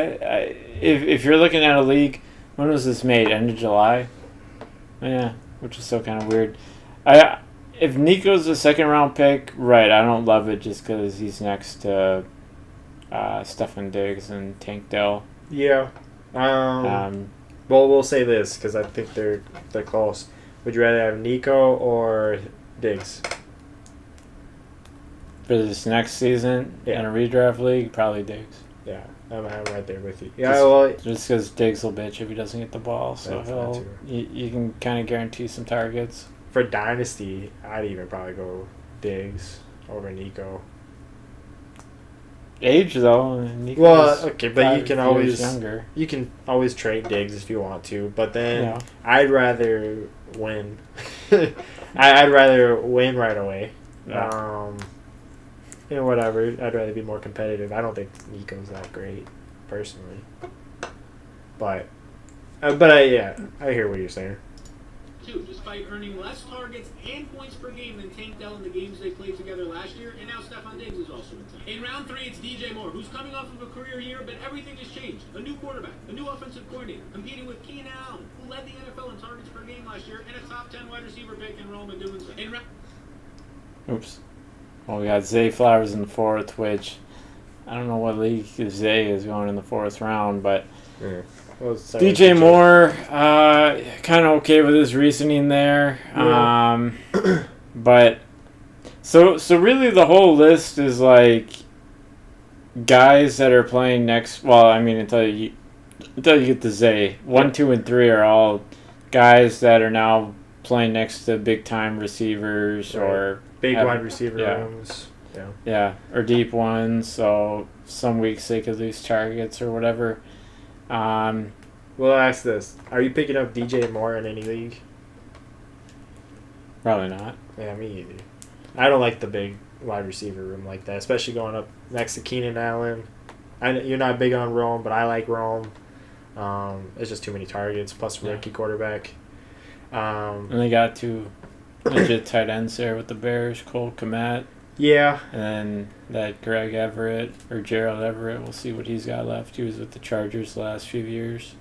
if you're looking at a league, when was this made? End of July? Yeah, which is still kind of weird. If Nico's a second round pick, right, I don't love it just because he's next to Stefan Diggs and Tank Dell. Yeah. Well, we'll say this because I think they're close. Would you rather have Nico or Diggs? For this next season in a redraft league, probably Diggs. Yeah, I'm right there with you. Yeah, well, Just because Diggs will bitch if he doesn't get the ball, so That's not true. you can kind of guarantee some targets. for Dynasty, I'd even probably go Diggs over Nico. Age though, Nico's Well, okay, but you 5 can years always younger. you can always trade Diggs if you want to, but then Yeah. I'd rather win. I'd rather win right away Yeah. Whatever. I'd rather be more competitive. I don't think Nico's that great, personally. But I hear what you're saying. Despite earning less targets and points per game than Tank Dell in the games they played together last year, and now Stephon Diggs is also in town. In round 3, it's DJ Moore, who's coming off of a career year, but everything has changed. A new quarterback, a new offensive coordinator, competing with Keenan Allen, who led the NFL in targets per game last year, and a top 10 wide receiver pick in Rome in doing so. Oops. Well, we got Zay Flowers in the 4th, which I don't know what league Zay is going in the 4th round, but Yeah. Well, DJ Moore, kind of okay with his reasoning there. Yeah. But so really the whole list is like guys that are playing next. Well, I mean until you get to Zay, 1, 2, and 3 are all guys that are now playing next to big time receivers or big wide receiver rooms. Yeah, or deep ones. So some weeks they could lose targets or whatever. Well, ask this: are you picking up DJ Moore in any league? Probably not. Yeah, me either. I don't like the big wide receiver room like that, especially going up next to Keenan Allen. You're not big on Rome, but I like Rome. It's just too many targets, plus rookie quarterback. And they got 2 legit tight ends there with the Bears, Cole Kmet. Yeah. And then that Greg Everett or Gerald Everett, we'll see what he's got left. He was with the Chargers the last few years.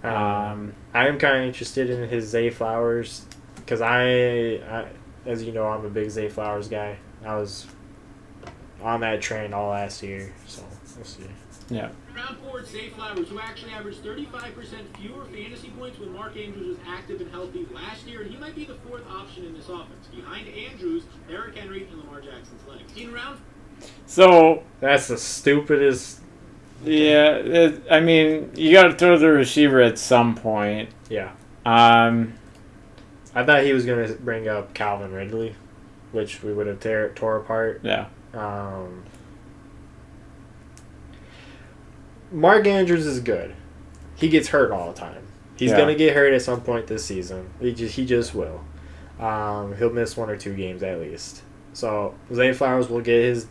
I am kind of interested in his Zay Flowers because I, as you know, I'm a big Zay Flowers guy. I was on that train all last year, so we'll see. Yeah. Round 4, it's Zay Flowers, who actually averaged 35% fewer fantasy points when Mark Andrews was active and healthy last year, and he might be the 4th option in this offense, behind Andrews, Derrick Henry, and Lamar Jackson's legs. In round... So... That's the stupidest... Yeah, I mean, you got to throw the receiver at some point. Yeah. I thought he was going to bring up Calvin Ridley, which we would have tore apart. Yeah. Mark Andrews is good. He gets hurt all the time. He's going to get hurt at some point this season. He just will. He'll miss 1 or 2 games at least. So Zay Flowers will get his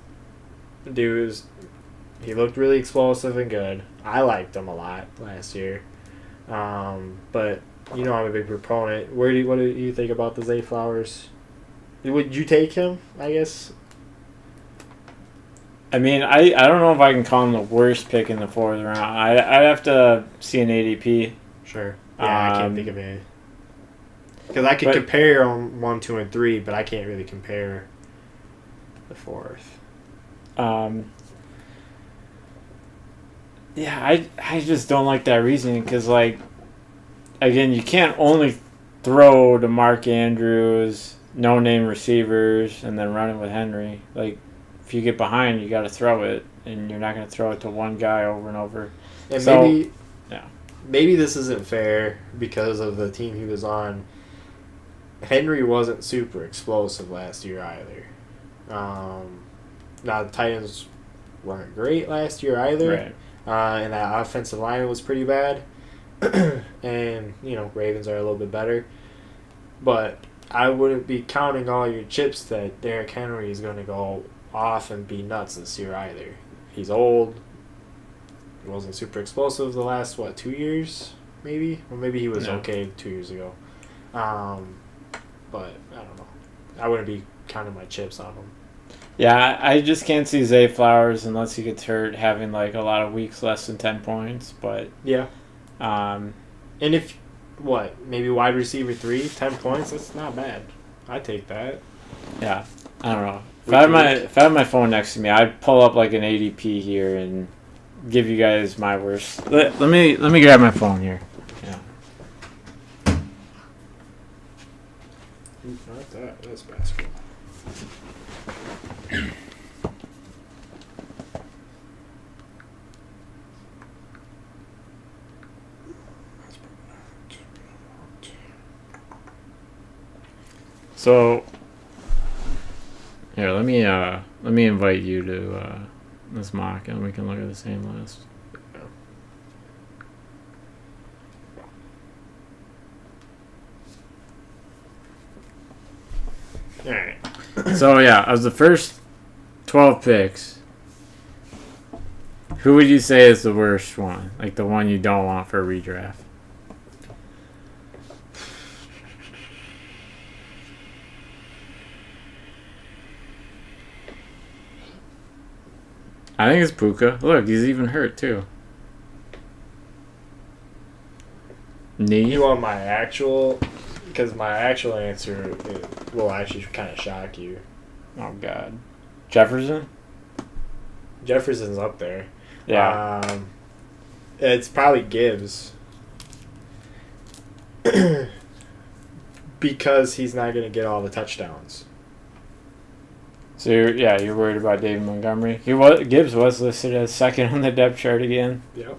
dues. He looked really explosive and good. I liked him a lot last year. But you know I'm a big proponent. What do you think about the Zay Flowers? Would you take him, I guess? I mean, I don't know if I can call him the worst pick in the 4th round. I'd have to see an ADP. Sure. Yeah, I can't think of any. Because I could compare them 1, 2, and 3, but I can't really compare the 4th. Yeah, I just don't like that reasoning because, like, again, you can't only throw to Mark Andrews, no-name receivers, and then run it with Henry. Like, if you get behind, you got to throw it, and you're not going to throw it to one guy over and over. And so, maybe this isn't fair because of the team he was on. Henry wasn't super explosive last year either. Now, the Titans weren't great last year either. Right. And that offensive line was pretty bad. And, Ravens are a little bit better. But I wouldn't be counting all your chips that Derrick Henry is going to go off and be nuts this year either. He's old. He wasn't super explosive the last, 2 years, maybe? Or maybe he was okay 2 years ago. But, I don't know. I wouldn't be counting my chips on him. Yeah, I just can't see Zay Flowers unless he gets hurt having like a lot of weeks less than 10 points. But yeah, and if maybe wide receiver 3, 10 points, that's not bad. I'd take that. Yeah, I don't know. If I had my phone next to me, I'd pull up like an ADP here and give you guys my worst. Let me grab my phone here. Yeah. Not that. That's basketball. So here, let me invite you to this mock, and we can look at the same list. All right. So yeah, of the first 12 picks, who would you say is the worst one? Like the one you don't want for a redraft? I think it's Puka. Look, he's even hurt too. Knee. You want my actual? Because my actual answer will actually kind of shock you. Oh God, Jefferson. Jefferson's up there. Yeah. It's probably Gibbs. Because he's not going to get all the touchdowns. So you're worried about David Montgomery. Gibbs was listed as second on the depth chart again. Yep.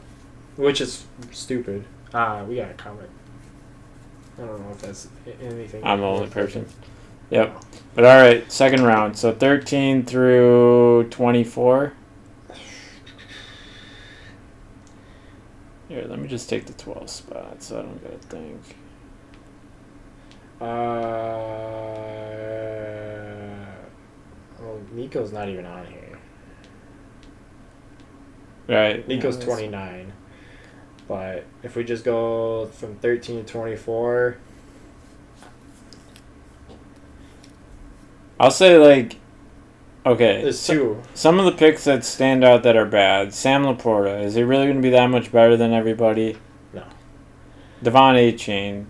Which is stupid. We got a comment. I don't know if that's anything. I'm the only person. Yep. But all right, second round. So 13 through 24. Here, let me just take the 12th spot so I don't gotta think. Well, Nico's not even on here. Right. Nico's yeah, 29. But if we just go from 13 to 24. I'll say, like, okay. There's two. Some of the picks that stand out that are bad. Sam Laporta. Is he really going to be that much better than everybody? No. Devon A-Chain.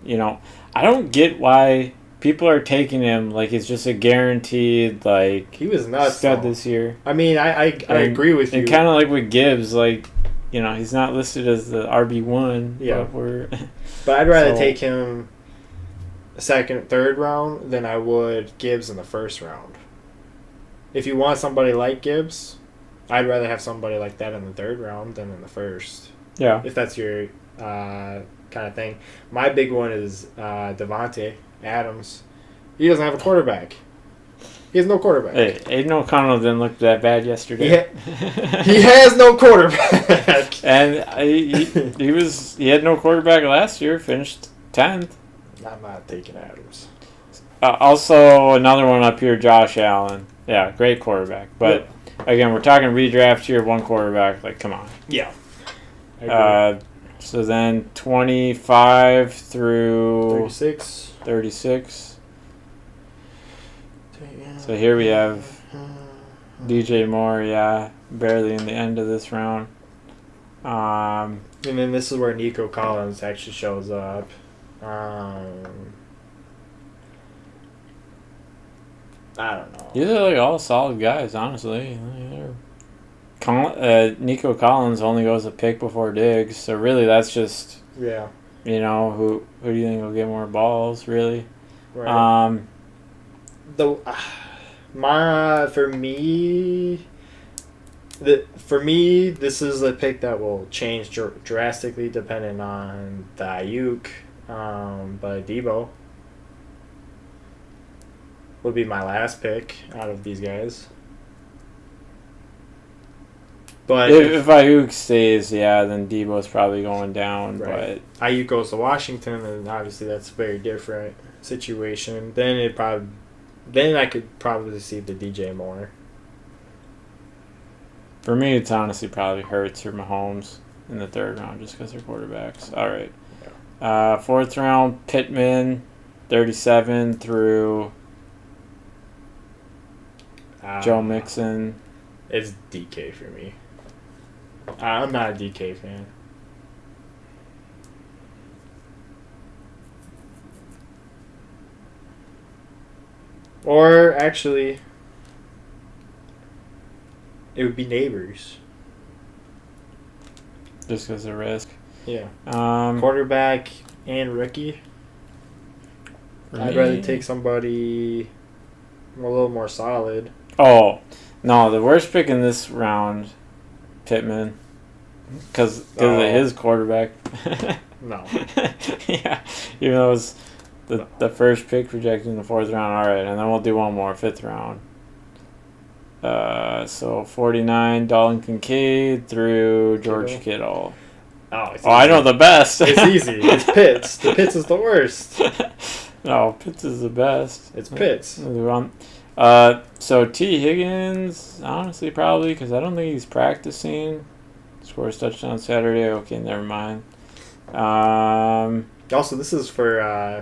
I don't get why people are taking him like he's just a guaranteed, like, He was nuts. stud though. this year. I mean, I agree with you. And kind of like with Gibbs, like, he's not listed as the RB1. Yeah. But But I'd rather So- take him second, third round than I would Gibbs in the first round. If you want somebody like Gibbs, I'd rather have somebody like that in the third round than in the first. yeah. If that's your kind of thing. My big one is Devontae Adams. He doesn't have a quarterback. He has no quarterback. Hey, Aiden O'Connell didn't look that bad yesterday. He has no quarterback. And he had no quarterback last year. Finished 10th. I'm not taking Adams. Also, another one up here, Josh Allen. Yeah, great quarterback. But again, we're talking redraft here. One quarterback. Like, come on. Yeah. I agree. So then 25 through 36. 36. So here we have DJ Moore, barely in the end of this round. And then this is where Nico Collins actually shows up. I don't know. These are like all solid guys, honestly. Nico Collins only goes a pick before Diggs, so really that's just Yeah. who do you think will get more balls, really? Right. For me, this is a pick that will change drastically depending on the Ayuk. But Debo would be my last pick out of these guys. But If Ayuk stays, then Debo's probably going down. Right. Ayuk goes to Washington, and obviously that's a very different situation. Then I could probably see the DJ Moore. But for me, it's honestly probably Hurts or Mahomes in the third round just because they're quarterbacks. All right. Fourth round, Pittman, 37 through Joe Mixon. It's DK for me. I'm not a DK fan. Or actually, it would be Neighbors. Just because of risk. Yeah. Um, Quarterback and rookie. I'd rather take somebody a little more solid. Oh, no, the worst pick in this round, Pittman. Because of his quarterback. No. Yeah, even though it was the first pick projected in the fourth round. All right, and then we'll do one more, fifth round. So 49, Dalton Kincaid through George Kittle. Oh, I know the best. It's easy. It's Pitts. The Pitts is the worst. No, Pitts is the best. It's Pitts. So T. Higgins, honestly, probably, because I don't think he's practicing. Scores touchdown Saturday. Okay, never mind. Also, this is for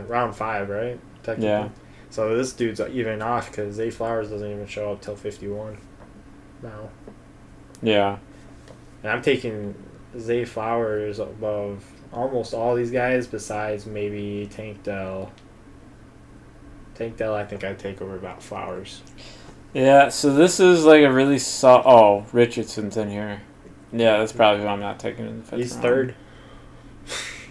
round 5, right? Technically. Yeah. So this dude's even off because Zay Flowers doesn't even show up till 51 now. Yeah. And I'm taking Zay Flowers above almost all these guys besides maybe Tank Dell. Tank Dell, I think I'd take over about Flowers. Yeah, so this is like a really oh, Richardson's in here. Yeah, that's probably who I'm not taking in the 5th round. He's third.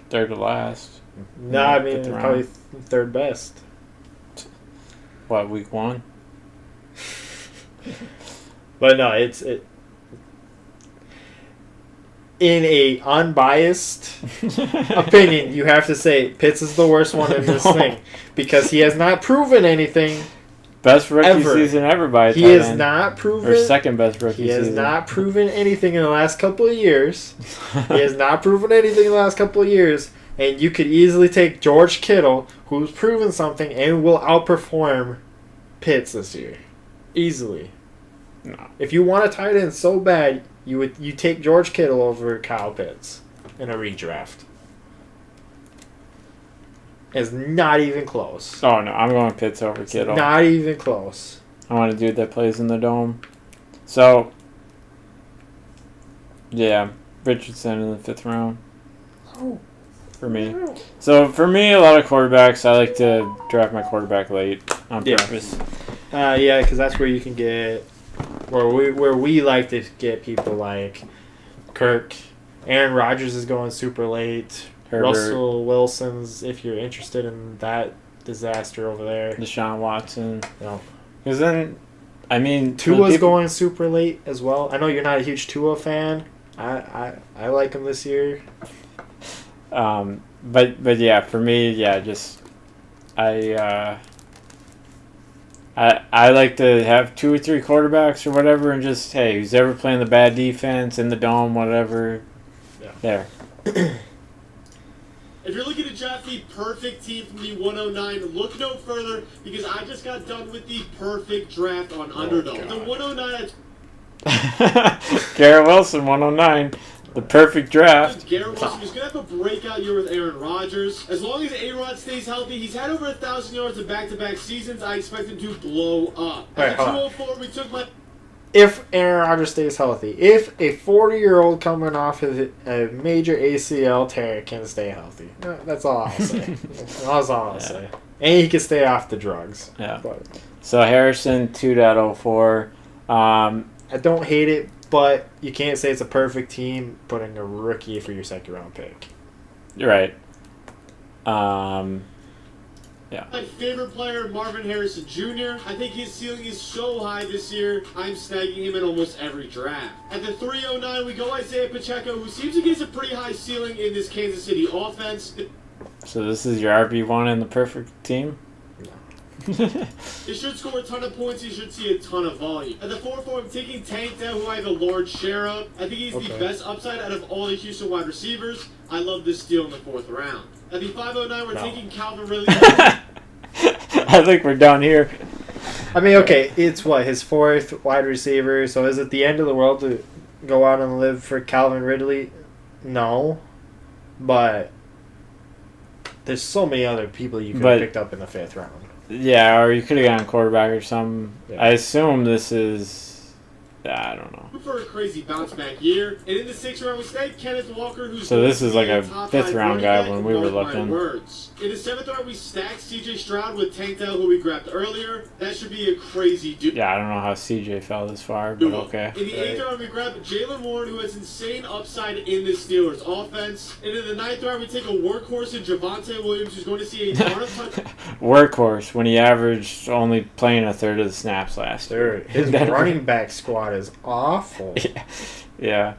Third to last. No, I mean, 5th round. probably third best. What, week 1? But no, it. In a unbiased opinion, you have to say Pitts is the worst one in this thing because he has not proven anything. Best rookie Ever. season ever by a He tight has end. not proven. Or second best rookie He has season. not proven anything in the last couple of years. He has not proven anything in the last couple of years. And you could easily take George Kittle, who's proven something and will outperform Pitts this year. Easily. No. If you want a tight end so bad, you take George Kittle over Kyle Pitts in a redraft. It's not even close. Oh, no, I'm going Pitts over Kittle. Not even close. I want a dude that plays in the dome. So, yeah, Richardson in the 5th round. Oh. For me. So, for me, a lot of quarterbacks, I like to draft my quarterback late on Yeah. purpose. Yeah, because that's where you can get where we like to get people like Kirk. Aaron Rodgers is going super late. Herbert. Russell Wilson's, if you're interested in that disaster over there. Deshaun Watson. No. Because then, I mean... Tua's going super late as well. I know you're not a huge Tua fan. I like him this year. But yeah, for me, yeah, just... I like to have 2 or 3 quarterbacks or whatever and just, hey, who's ever playing the bad defense in the dome, whatever, Yeah. there. If you're looking to draft the perfect team from the 109, look no further because I just got done with the perfect draft on Underdog. God. The 109 Garrett Wilson, 109. The perfect draft. Garrett Wilson is going to have a breakout year with Aaron Rodgers. As long as A-Rod stays healthy, he's had over 1,000 yards in back-to-back seasons. I expect him to blow up. All right, At the hold on. 204, we took my... If Aaron Rodgers stays healthy, if a 40-year-old coming off of a major ACL tear can stay healthy, that's all I'll say. That's all I'll say. And he can stay off the drugs. Yeah. But So Harrison, 2.04. I don't hate it, but you can't say it's a perfect team putting a rookie for your second-round pick. You're right. My favorite player, Marvin Harrison Jr. I think his ceiling is so high this year, I'm snagging him in almost every draft. At the 309, we go Isaiah Pacheco, who seems to get a pretty high ceiling in this Kansas City offense. So this is your RB1 in the perfect team? He should score a ton of points. He should see a ton of volume. At the 4-4, I'm taking Tank Dell, who I have a large share of. I think he's the best upside out of all the Houston wide receivers. I love this steal in the 4th round. At the 509, we're taking Calvin Ridley. I think we're done here. I mean, okay, it's what, his 4th wide receiver, so is it the end of the world to go out and live for Calvin Ridley? No. But there's so many other people you could have picked up in the 5th round. Yeah, or you could have gotten a quarterback or something. Yeah. I assume this is... I don't know. For a crazy bounce back year. And in the 6th round, we snagged Kenneth Walker, who's So this is like a top 5th 5 round running guy back when in we were one of my looking. words. In the 7th round, we stacked CJ Stroud with Tank Dell, who we grabbed earlier. That should be a crazy dude. Yeah, I don't know how CJ fell this far, but okay. In the 8th round, we grabbed Jalen Warren, who has insane upside in the Steelers offense. And in the 9th round, we take a workhorse in Javonte Williams, who's going to see a ton of touch. Workhorse when he averaged only playing a third of the snaps last year. His running back squad is awful. Yeah.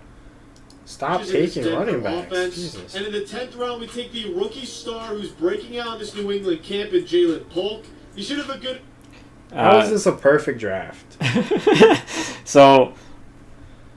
Stop in his taking Denver running backs. offense. Jesus. And in the 10th round, we take the rookie star who's breaking out in this New England camp in Jalen Polk. He should have a good... How is this a perfect draft? So,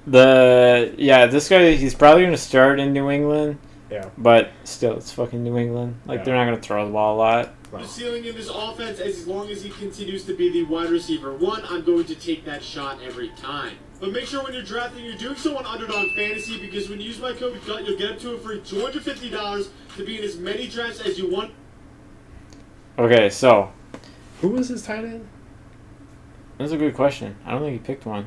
this guy, he's probably going to start in New England. Yeah. But still, it's fucking New England. Like, Yeah. they're not going to throw the ball a lot. The ceiling in this offense, as long as he continues to be the wide receiver one, I'm going to take that shot every time. But make sure when you're drafting, you're doing so on Underdog Fantasy, because when you use my code GUT, you'll get up to a free $250 to be in as many drafts as you want. Okay, so Who was his tight end? that's a good question. I don't think he picked one.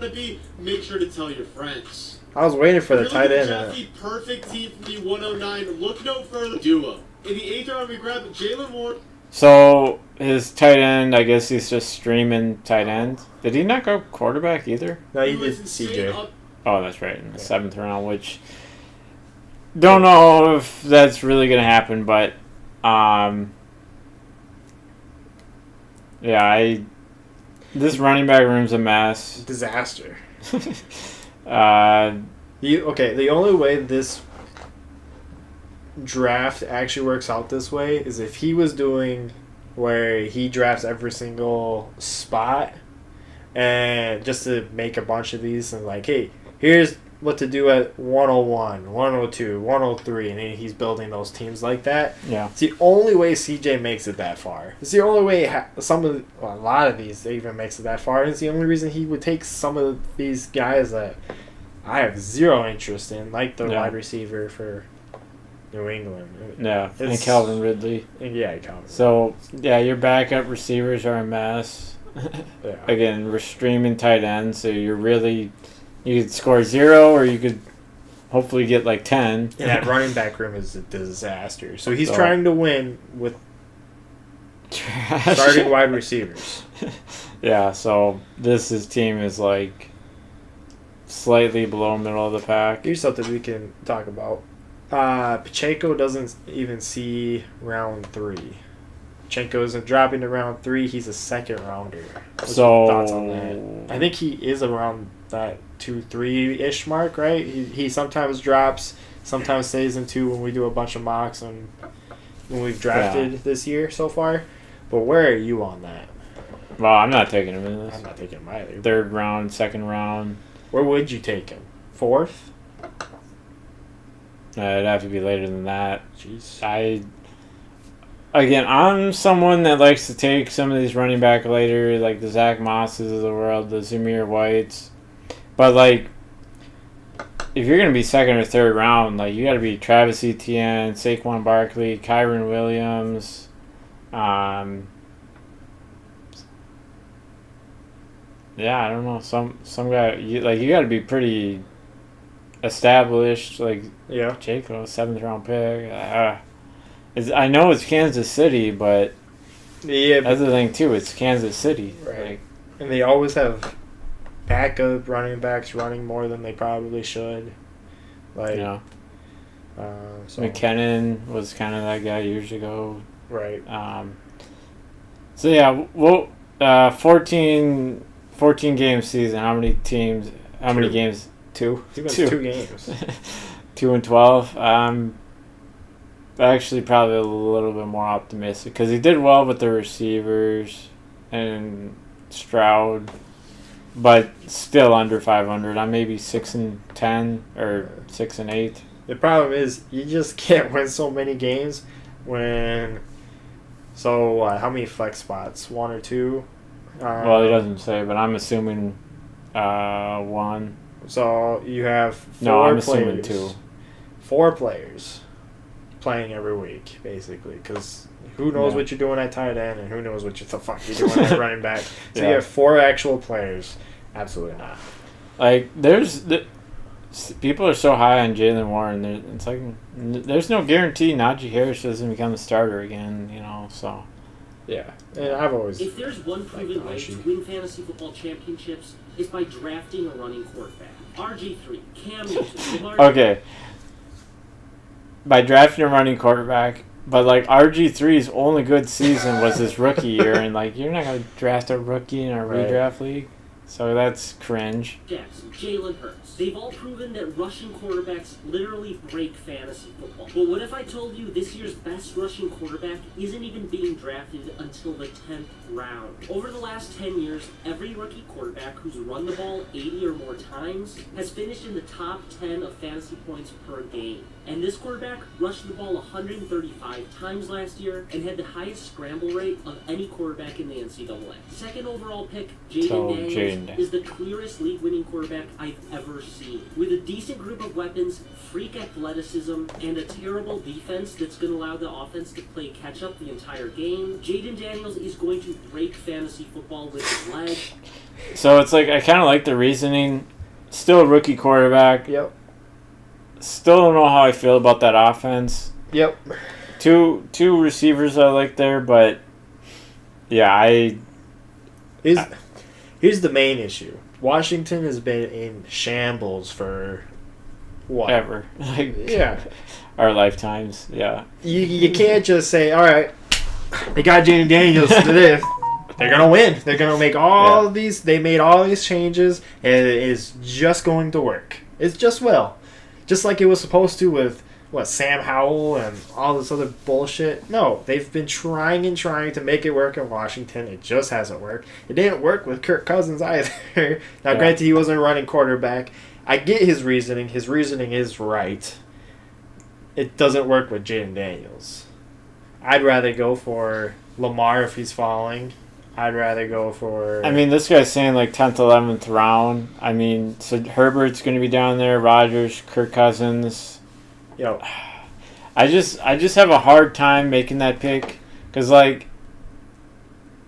To be, make sure to tell your friends. I was waiting for the You're tight looking end. to draft the perfect team from the 109. Look no further. Duo. In the 8th round, we grab Jalen Ward. So his tight end, I guess he's just streaming tight end. Did he not go quarterback either? No, he who is did insane CJ. up- Oh, that's right, in the 7th round, which don't know if that's really gonna happen, but yeah, this running back room's a mess. Disaster. uh, The only way this draft actually works out this way is if he was doing where he drafts every single spot and just to make a bunch of these and like, hey, here's what to do at 101, 102, 103, and then he's building those teams like that. yeah. It's the only way CJ makes it that far. It's the only way a lot of these even makes it that far. And it's the only reason he would take some of these guys that I have zero interest in, like the wide receiver for New England. Yeah, and It's- Calvin Ridley. And yeah, Calvin. So, yeah, your backup receivers are a mess. Yeah. Again, we're streaming tight ends, so you're really... You could score 0, or you could hopefully get like 10. And that running back room is a disaster. So he's So- trying to win with starting wide receivers. Yeah, so his team is like slightly below middle of the pack. Here's something we can talk about. Pacheco doesn't even see round 3. Pacheco isn't dropping to round 3. He's a second rounder. What's your thoughts on that? I think he is around that 2-3-ish mark, right? He sometimes drops, sometimes stays in 2 when we do a bunch of mocks and when we've drafted this year so far. But where are you on that? Well, I'm not taking him in this. I'm not taking him either. 3rd round, 2nd round. Where would you take him? 4th? It'd have to be later than that. Jeez. I'm someone that likes to take some of these running back later, like the Zach Mosses of the world, the Zamir Whites. But, like, if you're going to be 2nd or 3rd round, like, you got to be Travis Etienne, Saquon Barkley, Kyron Williams. Yeah, I don't know. Some guy, you got to be pretty established, like Yeah. Jaco, 7th round pick. I know it's Kansas City, but Yeah, that's the thing too. It's Kansas City, Right. Like, and they always have backup running backs running more than they probably should. Like, you know, so McKinnon was kind of that guy years ago. right. So yeah, well, 14 game season. How many teams? How many 2. games? 2. He went 2 games. 2-12. Actually, probably a little bit more optimistic because he did well with the receivers and Stroud, but still under 500. I'm maybe 6-10 or 6-8. The problem is you just can't win so many games when. So how many flex spots? 1 or 2? Well, he doesn't say, but I'm assuming 1. So you have 4 No, I'm players. assuming 2. 4 players playing every week, basically, because who knows Yeah. what you're doing at tight end and who knows what the fuck you're doing at running back. So Yeah. you have 4 actual players. Absolutely not. Like, people are so high on Jalen Warren. It's like there's no guarantee Najee Harris doesn't become the starter again. You know, so Yeah, and I've always. If there's one proven way to Najee. win fantasy football championships, it's by drafting a running quarterback. RG3, Cam Newton, Lamar okay. By drafting a running quarterback, but like RG3's only good season was his rookie year, and like you're not gonna draft a rookie in a Right. redraft league, so that's cringe. Jackson, Jalen Hurts. They've all proven that rushing quarterbacks literally break fantasy football. But what if I told you this year's best rushing quarterback isn't even being drafted until the 10th round? Over the last 10 years, every rookie quarterback who's run the ball 80 or more times has finished in the top 10 of fantasy points per game. And this quarterback rushed the ball 135 times last year and had the highest scramble rate of any quarterback in the NCAA. Second overall pick, Jaden Daniels is the clearest league-winning quarterback I've ever seen. With a decent group of weapons, freak athleticism, and a terrible defense that's going to allow the offense to play catch-up the entire game, Jaden Daniels is going to break fantasy football with his leg. So it's like, I kind of like the reasoning. Still a rookie quarterback. Yep. Still don't know how I feel about that offense. Yep. Two receivers I like there, but yeah, Here's the main issue. Washington has been in shambles for what? Ever. Like, Yeah. our lifetimes, yeah. You can't just say, all right, they got Jaden Daniels to this. They're going to win. They're going to make all these. They made all these changes, and it is just going to work. It just will. Just like it was supposed to with, Sam Howell and all this other bullshit. No, they've been trying and trying to make it work in Washington. It just hasn't worked. It didn't work with Kirk Cousins either. Now, granted, he wasn't running quarterback. I get his reasoning. His reasoning is right. It doesn't work with Jaden Daniels. I'd rather go for Lamar if he's falling. I'd rather go for... I mean, this guy's saying like 10th, 11th round. I mean, so Herbert's going to be down there, Rodgers, Kirk Cousins. Yo. I just have a hard time making that pick because, like...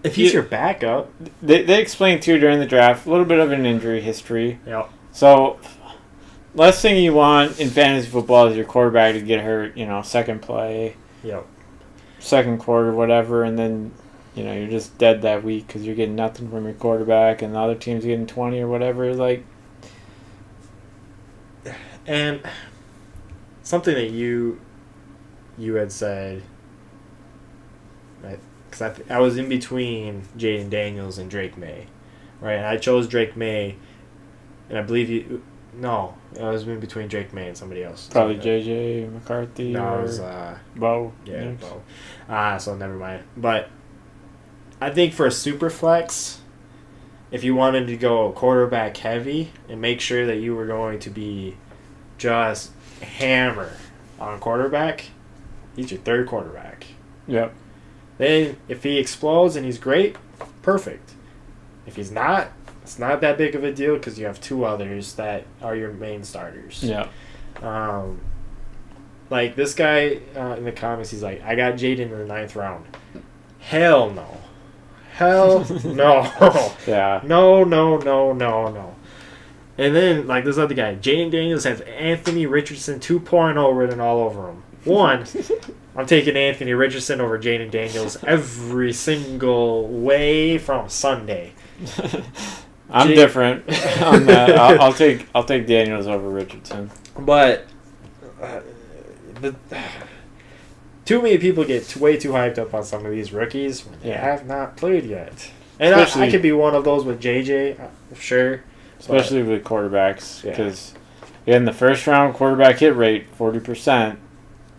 If he's your backup... They explained, too, during the draft, a little bit of an injury history. Yep. So, last thing you want in fantasy football is your quarterback to get hurt, second play, Yep. second quarter, whatever, and then... you're just dead that week because you're getting nothing from your quarterback and the other team's getting 20 or whatever. Like, and something that you had said, because I was in between Jaden Daniels and Drake May, right? And I chose Drake May, and I believe you. No, I was in between Drake May and somebody else. Probably J.J. McCarthy. No, or it was Bo. Yeah, Bo. So never mind. But I think for a super flex, if you wanted to go quarterback heavy and make sure that you were going to be just hammer on quarterback, he's your third quarterback. Yep. Then if he explodes and he's great, perfect. If he's not, it's not that big of a deal because you have two others that are your main starters. Yeah. Like this guy in the comments, he's like, I got Jaden in the 9th round. Hell no. Hell no. Yeah. No. And then, like this other guy, Jaden Daniels has Anthony Richardson 2.0 written all over him. One, I'm taking Anthony Richardson over Jaden Daniels every single way from Sunday. I'm different on that. I'll take Daniels over Richardson. But too many people get way too hyped up on some of these rookies when they have not played yet. And I could be one of those with JJ, sure. Especially with quarterbacks, because in the first round quarterback hit rate 40%.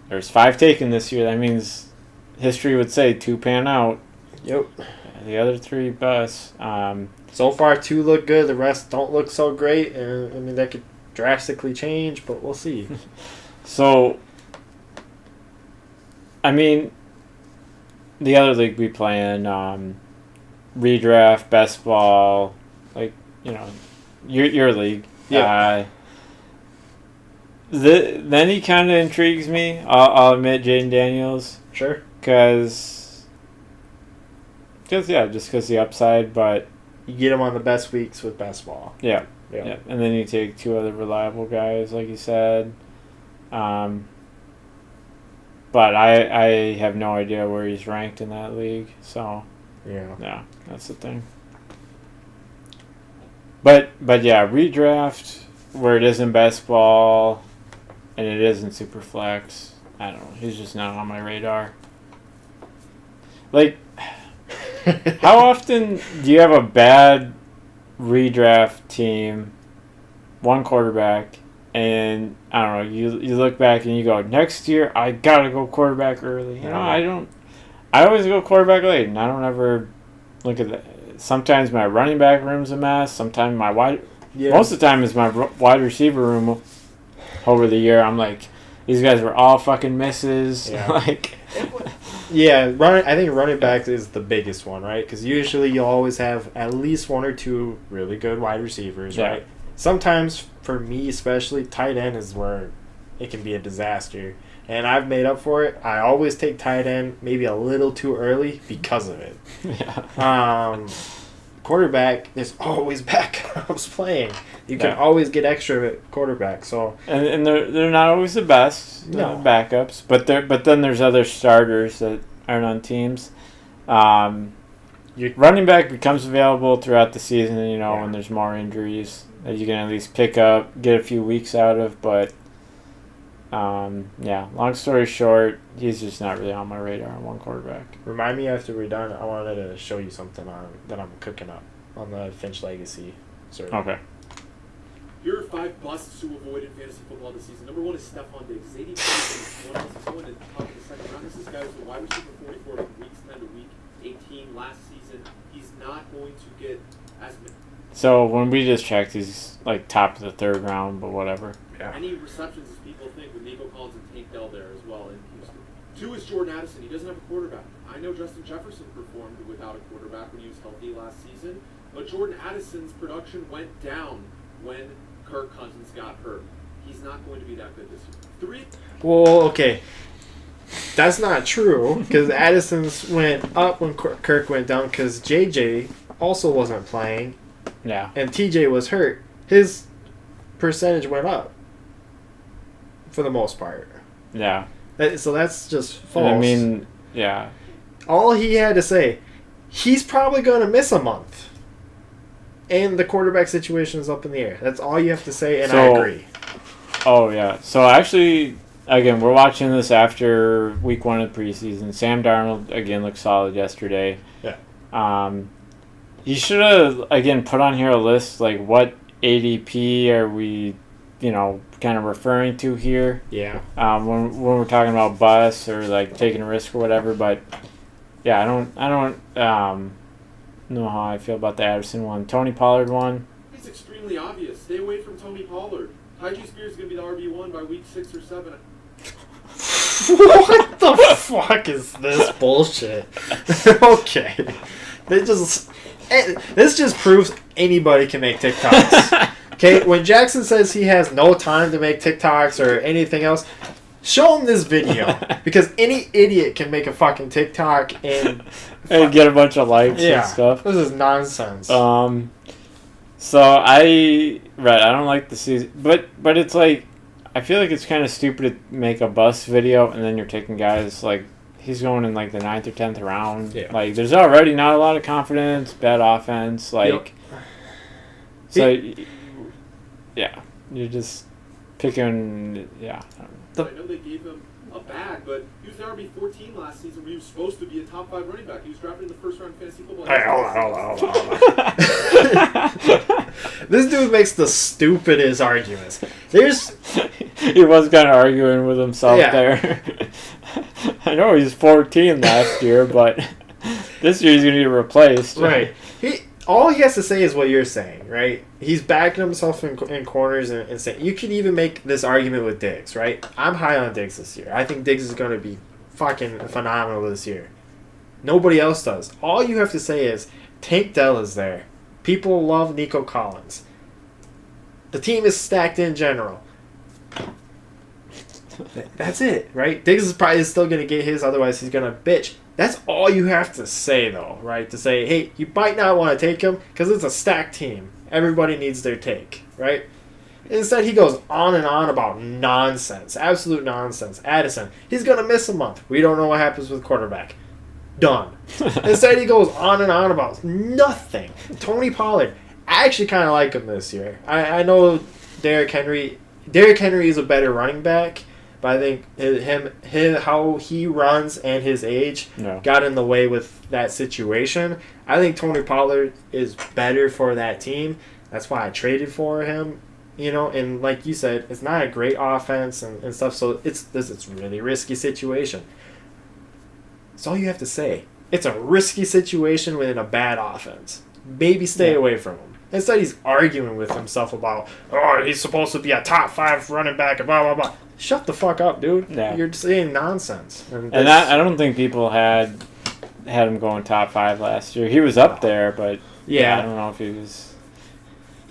There's 5 taken this year. That means history would say 2 pan out. Yep. The other 3 bust. So far, 2 look good. The rest don't look so great. And I mean, that could drastically change, but we'll see. So, I mean, the other league we play in, redraft, best ball, like, your league. Yeah. Then he kind of intrigues me. I'll admit, Jaden Daniels. Sure. Because the upside, but... You get him on the best weeks with best ball. Yeah. And then you take 2 other reliable guys, like you said. But I have no idea where he's ranked in that league, so... Yeah, that's the thing. But yeah, redraft, where it isn't best ball... And it isn't super flex. I don't know. He's just not on my radar. Like, how often do you have a bad redraft team, one quarterback, and I don't know, you look back and you go, next year I gotta go quarterback early. I always go quarterback late, and I don't ever look at that. Sometimes my running back room's a mess. Sometimes most of the time is my wide receiver room. Over the year, I'm like, These guys were all fucking misses. Yeah. Like, Yeah, I think running back is the biggest one, right? Because usually you'll always have at least one or two really good wide receivers, Yeah. right? Sometimes, for me especially, tight end is where it can be a disaster. And I've made up for it. I always take tight end maybe a little too early because of it. yeah. Quarterback, there's always backups playing. You can Yeah. always get extra at quarterback. So And they're not always the best No. backups, but then there's other starters that aren't on teams. Running back becomes available throughout the season, Yeah. when there's more injuries that you can at least pick up, get a few weeks out of. But long story short, he's just not really on my radar on one quarterback. remind me after we're done. I wanted to show you something that I'm cooking up on the Finch Legacy survey. Okay. Here are 5 busts to avoid in fantasy football this season. Number 1 is Stephon Diggs. His ADP one else is going to the top of the second round. This guy was a wide receiver 44 from weeks 10 to week 18 last season. He's not going to get as many. So when we just checked, he's like top of the third round, but whatever. Yeah. Any receptions as people think with Nico Collins and Tank Dell there as well in Houston. 2 is Jordan Addison. He doesn't have a quarterback. I know Justin Jefferson performed without a quarterback when he was healthy last season, but Jordan Addison's production went down when Kirk Cousins got hurt. He's not going to be that good this year. 3. Well, okay. That's not true because Addison's went up when Kirk went down because JJ also wasn't playing Yeah. and TJ was hurt. His percentage went up for the most part. Yeah. So that's just false. And I mean, yeah. all he had to say, he's probably going to miss a month. And the quarterback situation is up in the air. That's all you have to say, and I agree. Oh, yeah. So, actually, again, we're watching this after week 1 of preseason. Sam Darnold, again, looked solid yesterday. Yeah. You should have, again, put on here a list, like, what ADP are we, kind of referring to here. Yeah. When we're talking about bus or, like, taking a risk or whatever. But, yeah, I don't know how I feel about the Addison one. Tony Pollard one. It's extremely obvious. Stay away from Tony Pollard. Tyjae Spears is going to be the RB1 by week 6 or 7. What the fuck is this bullshit? Okay. This just proves anybody can make TikToks. Okay, when Jackson says he has no time to make TikToks or anything else, show him this video. Because any idiot can make a fucking TikTok and get a bunch of likes and stuff. This is nonsense. So I don't like the season, but it's like, I feel like it's kind of stupid to make a bus video and then you're taking guys like, he's going in like the 9th or 10th round. Yeah. Like, there's already not a lot of confidence, bad offense. Like, yeah, you're just picking. Yeah. I know they gave him a bag, but he was the RB14 last season when he was supposed to be a top 5 running back. He was drafted in the first round of fantasy football. Hey, hold on. This dude makes the stupidest arguments. He was kind of arguing with himself there. I know he's 14 last year, but this year he's going to get replaced. Right. All he has to say is what you're saying, right? He's backing himself in corners and saying, you can even make this argument with Diggs, right? I'm high on Diggs this year. I think Diggs is going to be fucking phenomenal this year. Nobody else does. All you have to say is, Tank Dell is there. People love Nico Collins. The team is stacked in general. That's it, right? Diggs is probably still going to get his, otherwise he's going to bitch. That's all you have to say, though, right? To say, hey, you might not want to take him because it's a stacked team. Everybody needs their take, right? Instead, he goes on and on about nonsense, absolute nonsense. Addison, he's going to miss a month. We don't know what happens with quarterback. Done. Instead, he goes on and on about nothing. Tony Pollard, I actually kind of like him this year. I know Derrick Henry is a better running back. But I think how he runs and his age got in the way with that situation. I think Tony Pollard is better for that team. That's why I traded for him. And like you said, it's not a great offense and stuff. So it's a really risky situation. That's all you have to say. It's a risky situation within a bad offense. Maybe stay away from him. Instead, he's arguing with himself about, oh, he's supposed to be a top 5 running back, and blah, blah, blah. Shut the fuck up, dude. Yeah. You're saying nonsense. And I don't think people had him going top 5 last year. He was up there, but I don't know if he was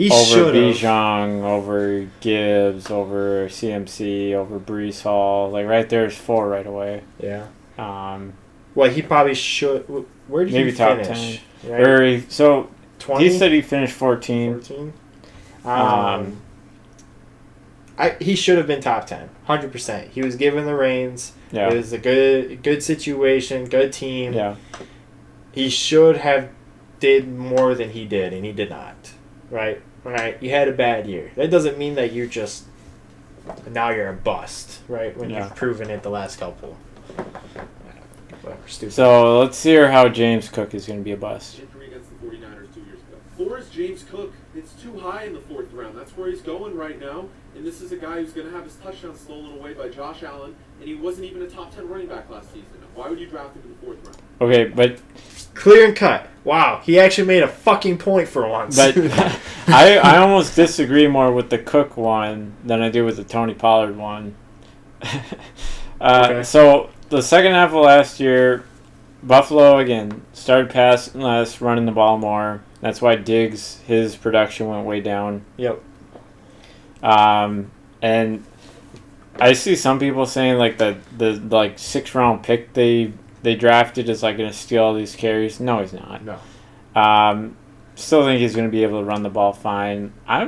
over Bijan, over Gibbs, over CMC, over Brees Hall. Like, right there's 4 right away. Yeah. Well, he probably should. Where did maybe he top finish? 10. Right? So 20? He said he finished 14. 14? He should have been top 10. 100%. He was given the reins. Yeah. It was a good situation, good team. Yeah. He should have did more than he did, and he did not. Right? You had a bad year. That doesn't mean that you're just now you're a bust, right? When you've proven it the last couple. Whatever, stupid. So let's hear how James Cook is going to be a bust. Victory against the 49ers 2 years ago. 4 is James Cook. It's too high in the 4th round. That's where he's going right now. And this is a guy who's going to have his touchdown stolen away by Josh Allen, and he wasn't even a top 10 running back last season. Why would you draft him in the 4th round? Okay, but clear and cut. Wow, he actually made a fucking point for once. But I almost disagree more with the Cook one than I do with the Tony Pollard one. Okay. So the second half of last year, Buffalo again started passing less, running the ball more. That's why Diggs, his production went way down. Yep. And I see some people saying like the 6th round pick they drafted is like going to steal all these carries. No, he's not. No. Still think he's going to be able to run the ball fine. I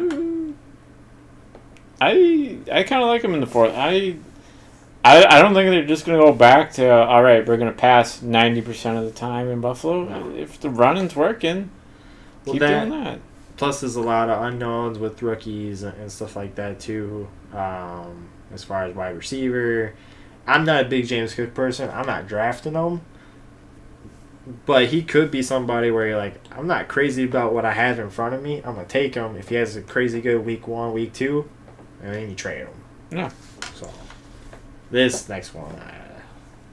kind of like him in the 4th. I don't think they're just going to go back to, all right, we're going to pass 90% of the time in Buffalo. No. If the running's working, keep doing that. Plus, there's a lot of unknowns with rookies and stuff like that, too, as far as wide receiver. I'm not a big James Cook person. I'm not drafting him. But he could be somebody where you're like, I'm not crazy about what I have in front of me. I'm going to take him. If he has a crazy good week 1, week 2, and then you trade him. Yeah. So, this next one.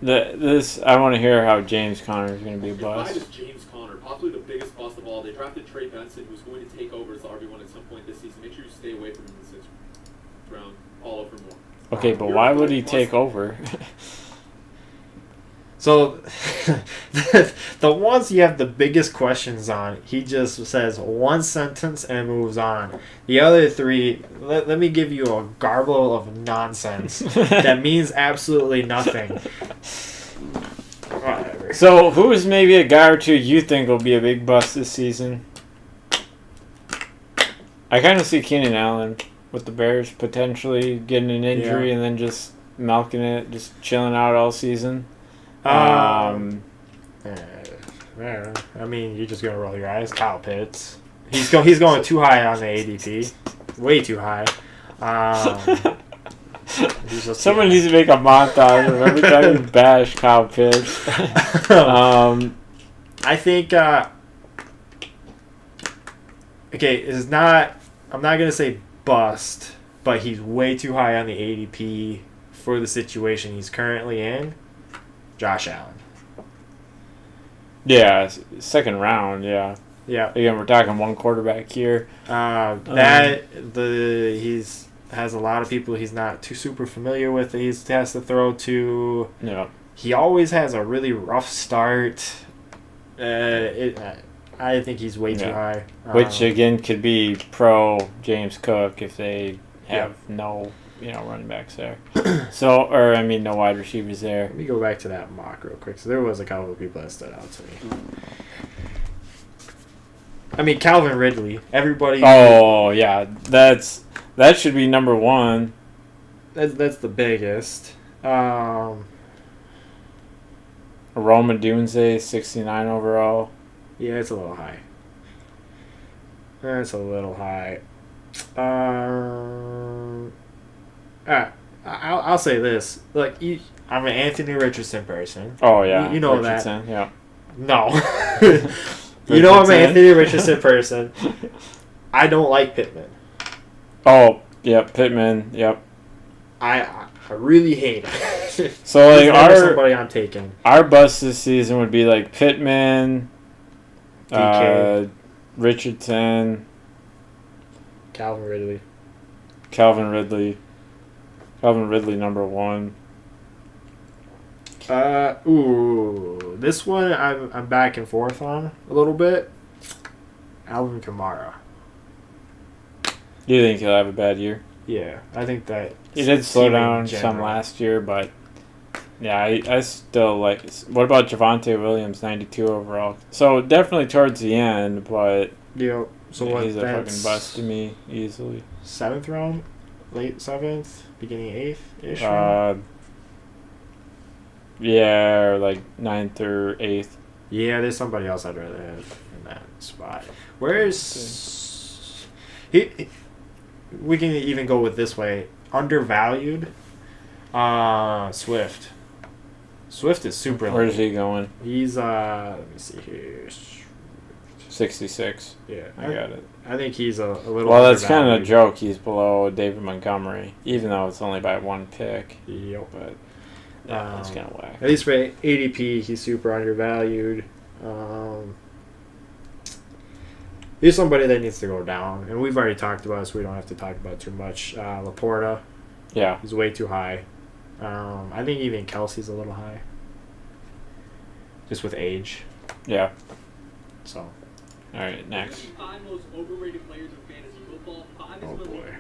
I want to hear how James Conner is going to be a bust. Is James Conner, possibly the biggest bust of all. They drafted Trey Benson, who's going to take over as the RB1 at some point this season. Make sure you stay away from him in the 6th round. All over more. Okay, but why would he take over? So, the ones you have the biggest questions on, he just says one sentence and moves on. The other 3, let me give you a garble of nonsense that means absolutely nothing. Whatever. So, who is maybe a guy or two you think will be a big bust this season? I kind of see Keenan Allen with the Bears potentially getting an injury and then just milking it, just chilling out all season. I mean, you're just gonna roll your eyes. Kyle Pitts. He's going too high on the ADP, way too high. Someone needs to make a montage of every time you bash Kyle Pitts. I think. Okay, it's not. I'm not gonna say bust, but he's way too high on the ADP for the situation he's currently in. Josh Allen. Yeah, 2nd round. Yeah. Yeah. Again, we're talking one quarterback here. He's has a lot of people he's not too super familiar with. He has to throw to. Yeah. He always has a really rough start. I think he's way too high. Which again could be pro James Cook if they have no running backs there. No wide receivers there. Let me go back to that mock real quick. So there was a couple of people that stood out to me. I mean, Calvin Ridley. Everybody. Oh yeah, that should be number 1. That's the biggest. Roman Dunze, 69 overall. Yeah, it's a little high. That's a little high. I'll say this. Look, I'm an Anthony Richardson person. Oh, yeah. You know Richardson, that. Yeah. No. You know I'm an Anthony Richardson person. I don't like Pittman. Oh, yep. Pittman, yep. I really hate him. So, like, somebody I'm taking. Our bust this season would be, like, Pittman, DK. Richardson, Calvin Ridley. Calvin Ridley. Calvin Ridley, number 1. This one I'm back and forth on a little bit. Alvin Kamara. Do you think he'll have a bad year? Yeah, I think that He did slow team in down general. some last year, but yeah, I still like. What about Javonte Williams, 92 overall? So definitely towards the end, but Yep. So what? he's a That's fucking bust to me easily. 7th round, late 7th, beginning 8th ish. Yeah, or like 9th or 8th. Yeah, there's somebody else I'd rather have in that spot. Where's he? We can even go with this way. Undervalued. Swift. Swift is super. Where's elite. he going? He's let me see here. 66. Yeah, I got it. I think he's a little. Well, that's kind of a undervalued. joke. He's below David Montgomery, even though it's only by 1 pick. Yep. But yeah, that's kind of whack. At least for ADP, he's super undervalued. He's somebody that needs to go down, and we've already talked about it, so we don't have to talk about it too much. Laporta, Yeah. he's way too high. I think even Kelsey's a little high, just with age. Yeah. So, All right, next. The 5 most overrated players in fantasy football. 5 is Oh, Malik boy. Neighbors.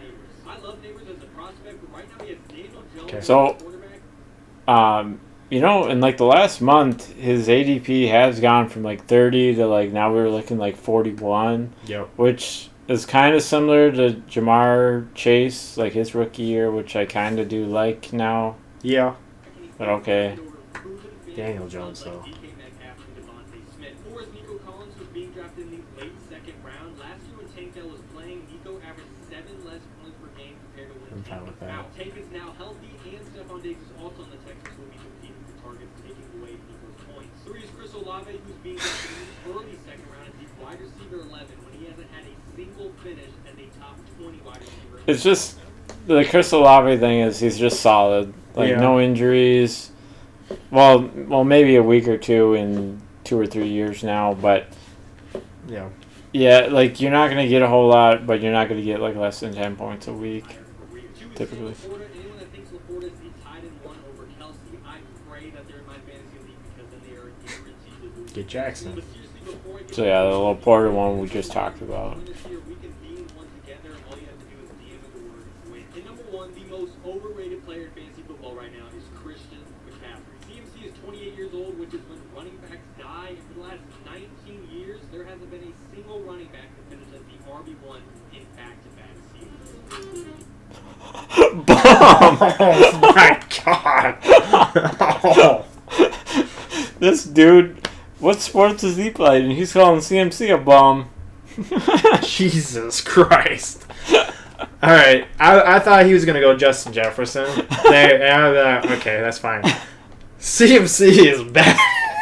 I love Neighbors as a prospect, but right now he has Daniel Jones Okay. as So- a quarterback. You know, in like the last month, his ADP has gone from like 30 to like now we're looking like 41, yep. which is kind of similar to Jamar Chase, like his rookie year, which I kind of do like now. Yeah. But okay. Daniel Jones, though. Or as Nico Collins was being drafted in the late 2nd round. Last year when Tank Dell was playing, Nico averaged 7 less points per game compared to when I'm Tank fine with was that. out. Tank is now healthy, and Stephon Diggs is also on the Texans, who will be competing for targets, taking away Nico's points. 3 is Chris Olave, who's being drafted in the early 2nd round as the wide receiver 11 when he hasn't had a single finish as a top 20 wide receiver. It's just the Chris Olave thing is he's just solid, like Yeah. no injuries. Well, maybe a week or two in 2 or 3 years now, but Yeah. yeah, like you're not gonna get a whole lot, but you're not gonna get like less than 10 points a week. Typically. Laporta, anyone that thinks Laporta is the tight end 1 over Kelsey, I pray that they're in my fantasy league because then they are guaranteed to lose. Get Jackson. But seriously, before I get So yeah, the little Porter one we just talked about. this year, we can beam one together, and all you have to do is DM the word win. And number 1, the most overrated player in fantasy football right now is Christian McCaffrey. CMC is 28 years old, which is when running backs die. And for the last 19 years, there hasn't been a single running back that finished as the RB1 in back-to-back seasons. Bomb! Oh my god. Oh. This dude, what sports does he play? And he's calling CMC a bum. Jesus Christ. All right, I thought he was gonna go Justin Jefferson. Okay, that's fine. CMC is bad.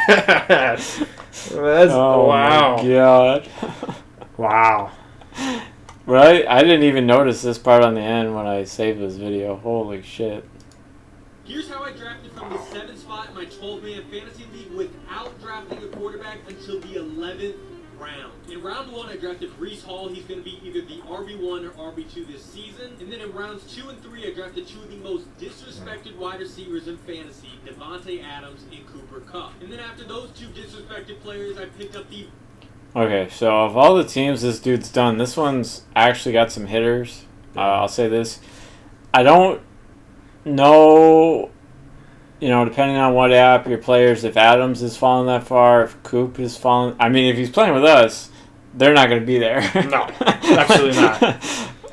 That's, Oh wow. my god. Wow. Right? I didn't even notice this part on the end when I saved this video. Holy shit. Here's how I drafted from the 7th spot in my 12-man fantasy league without drafting a quarterback until the 11th round. In round 1, I drafted Breece Hall. He's going to be either the RB1 or RB2 this season. And then in rounds 2 and 3, I drafted 2 of the most disrespected wide receivers in fantasy, Devontae Adams and Cooper Kupp. And then after those 2 disrespected players, I picked up the... Okay, so of all the teams this dude's done, this one's actually got some hitters. I'll say this. I don't know, depending on what app your players, if Adams is falling that far, if Coop is falling. I mean, if he's playing with us, they're not going to be there. No, absolutely not.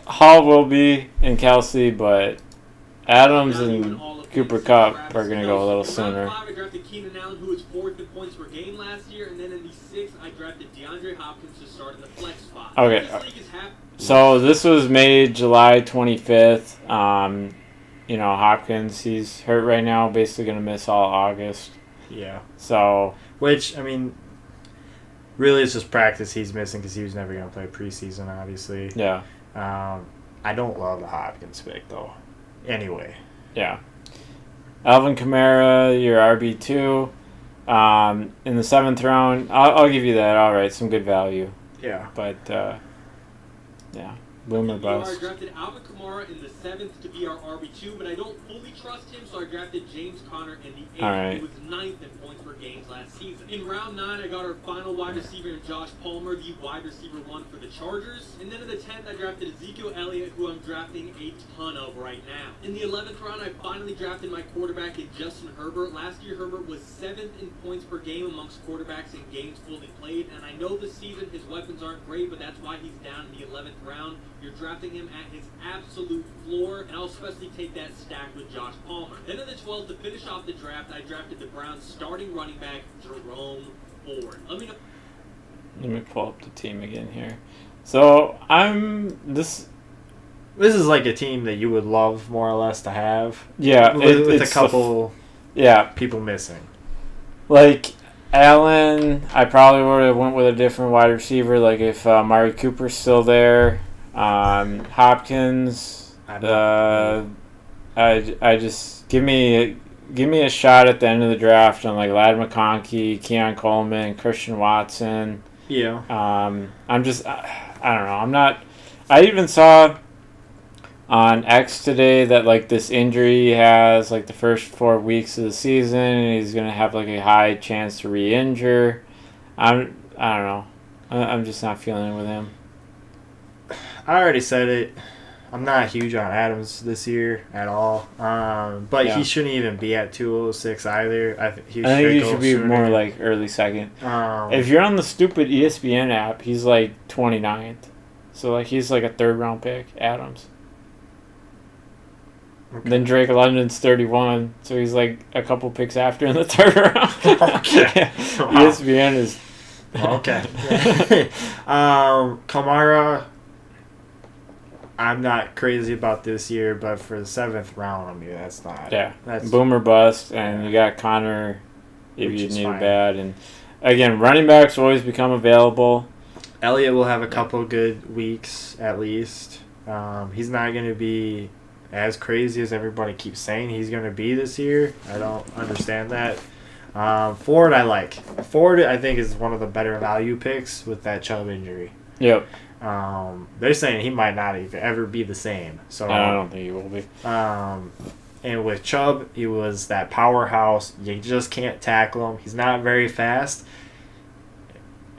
Hall will be and Kelsey, but Adams and Cooper Kupp are going to go a little sooner. In round 5, I drafted Keenan Allen, who was 4th in points per game last year. And then in the 6th, I drafted DeAndre Hopkins to start in the flex spot. Okay. This league is So this was made July 25th. Hopkins, he's hurt right now, basically going to miss all August. Yeah. So, Which, I mean, really it's just practice he's missing because he was never going to play preseason, obviously. yeah. I don't love the Hopkins pick, though. Anyway. Yeah. Alvin Kamara, your RB2. In the 7th round, I'll give you that. All right, some good value. Yeah. But, yeah. Boomer I bust. drafted Alvin Kamara in the 7th to be our RB2, but I don't fully trust him, so I drafted James Conner in the 8th, Alright. who was 9th in points per games last season. In round 9, I got our final wide receiver in Josh Palmer, the wide receiver 1 for the Chargers. And then in the 10th, I drafted Ezekiel Elliott, who I'm drafting a ton of right now. In the 11th round, I finally drafted my quarterback in Justin Herbert. Last year, Herbert was 7th in points per game amongst quarterbacks in games fully played, and I know this season his weapons aren't great, but that's why he's down in the 11th round. You're drafting him at his absolute floor, and I'll especially take that stack with Josh Palmer. Then in the 12th, to finish off the draft, I drafted the Browns' starting running back, Jerome Ford. Let me pull up the team again here. So this is like a team that you would love more or less to have. Yeah, with a couple people missing. Like Allen, I probably would have went with a different wide receiver. Like if Mari Cooper's still there, Hopkins. I just give me a shot at the end of the draft on like Ladd McConkey, Keon Coleman, Christian Watson. Yeah. I don't know. I'm not. I even saw on X today that like this injury he has like the first 4 weeks of the season, and he's gonna have like a high chance to re-injure. I don't know. I'm just not feeling it with him. I already said it. I'm not huge on Adams this year at all. But he shouldn't even be at 206 either. I think he should be more like early second. If you're on the stupid ESPN app, he's like 29th. So like he's like a 3rd round pick, Adams. Okay. Then Drake London's 31, so he's like a couple picks after in the 3rd round. Okay. Wow. ESPN is okay. Kamara, I'm not crazy about this year, but for the 7th round, I mean that's not. Yeah, that's boomer bust, and you got Connor if you need fine. it bad, and again running backs always become available. Elliott will have a couple good weeks at least. He's not going to be as crazy as everybody keeps saying he's going to be this year. I don't understand that. Ford, I like. Ford, I think, is one of the better value picks with that Chubb injury. Yep. They're saying he might not even ever be the same. So I don't think he will be. And with Chubb, he was that powerhouse. You just can't tackle him. He's not very fast.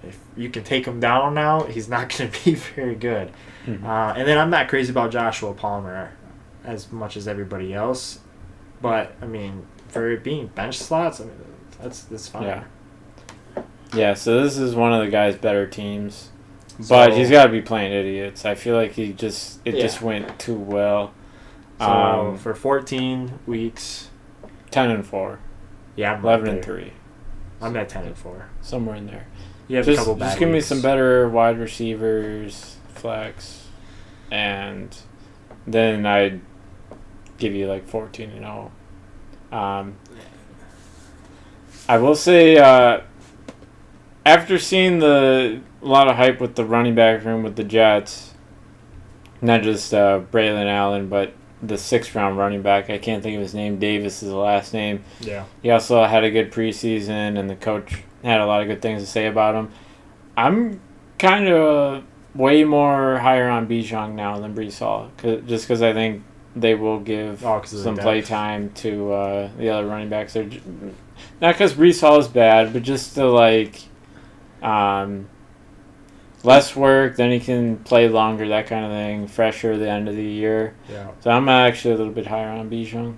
If you can take him down now, he's not going to be very good. Mm-hmm. And then I'm not crazy about Joshua Palmer as much as everybody else. But, I mean, for it being bench slots, I mean, that's fine. Yeah, so this is one of the guys' better teams. But he's got to be playing idiots. I feel like it just went too well. So for 14 weeks, 10-4. Yeah, I'm 11-3. I'm at 10-4. Somewhere in there. You have a couple bad just give me weeks. some better wide receivers, flex, and then I'd give you like 14-0. I will say, after seeing a lot of hype with the running back room with the Jets, not just Braylon Allen, but the 6th round running back, I can't think of his name. Davis is the last name. Yeah. He also had a good preseason, and the coach had a lot of good things to say about him. I'm kind of way more higher on Bijan now than Breece Hall, just because I think they will give some play time to the other running backs. Not because Breece Hall is bad, but just to like less work, then he can play longer, that kind of thing, fresher at the end of the year. Yeah. So I'm actually a little bit higher on Bijan.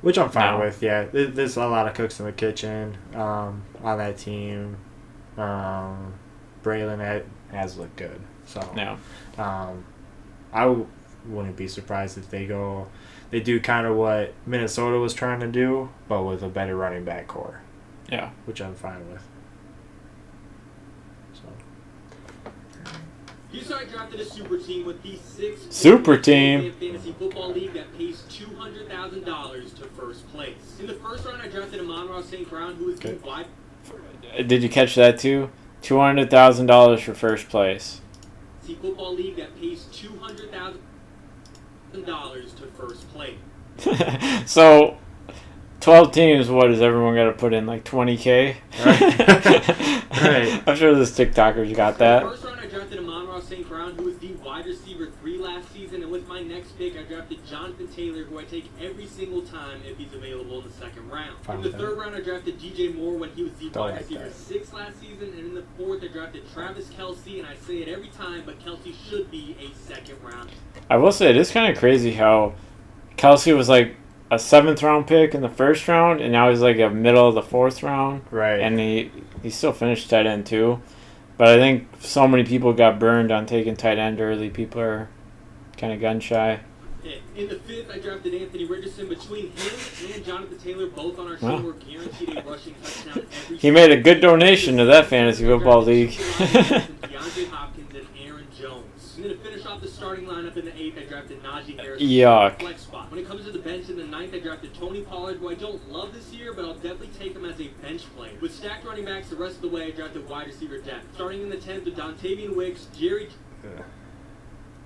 Which I'm fine with, yeah. There's a lot of cooks in the kitchen on that team. Braylon has looked good. So yeah. I wouldn't be surprised if they do kind of what Minnesota was trying to do, but with a better running back core. Yeah. Which I'm fine with. Houston, I drafted a super team with the 6th super team fantasy football league that pays $200,000 to first place. In the first round, I drafted Amon-Ra St. Brown, who is the wide. Did you catch that too? $200,000 for first place. Football league that pays $200,000 to first place. So 12 teams, what does everyone got to put in, like $20K? Right. Right. I'm sure those TikTokers got that. First round, I drafted Amon-Ra St. St. Brown, who was the wide receiver 3 last season. And with my next pick, I drafted Jonathan Taylor, who I take every single time if he's available in the second round. In the third round, I drafted DJ Moore when he was the wide receiver 6 last season. And in the fourth, I drafted Travis Kelce, and I say it every time, but Kelce should be a second round. I will say, it is kind of crazy how Kelce was like a 7th round pick in the first round, and now he's like a middle of the 4th round. Right. And he still finished tight end too. But I think so many people got burned on taking tight end early. People are kind of gun shy. In the fifth, I drafted Anthony Richardson. Between him and Jonathan Taylor, both on our team, were guaranteed a rushing touchdown every He made a good donation to that fantasy football league. DeAndre Hopkins and Aaron Jones. And then to finish off the starting lineup in the eighth, I drafted Najee Harris. Yuck. Flex spot. When it comes to the bench in the ninth, I drafted Tony Pollard, who I don't love this year, but I'll definitely take him as a bench player. With stacked running backs the rest of the way, I drafted wide receiver depth. Starting in the 10th with Dontavian Wicks,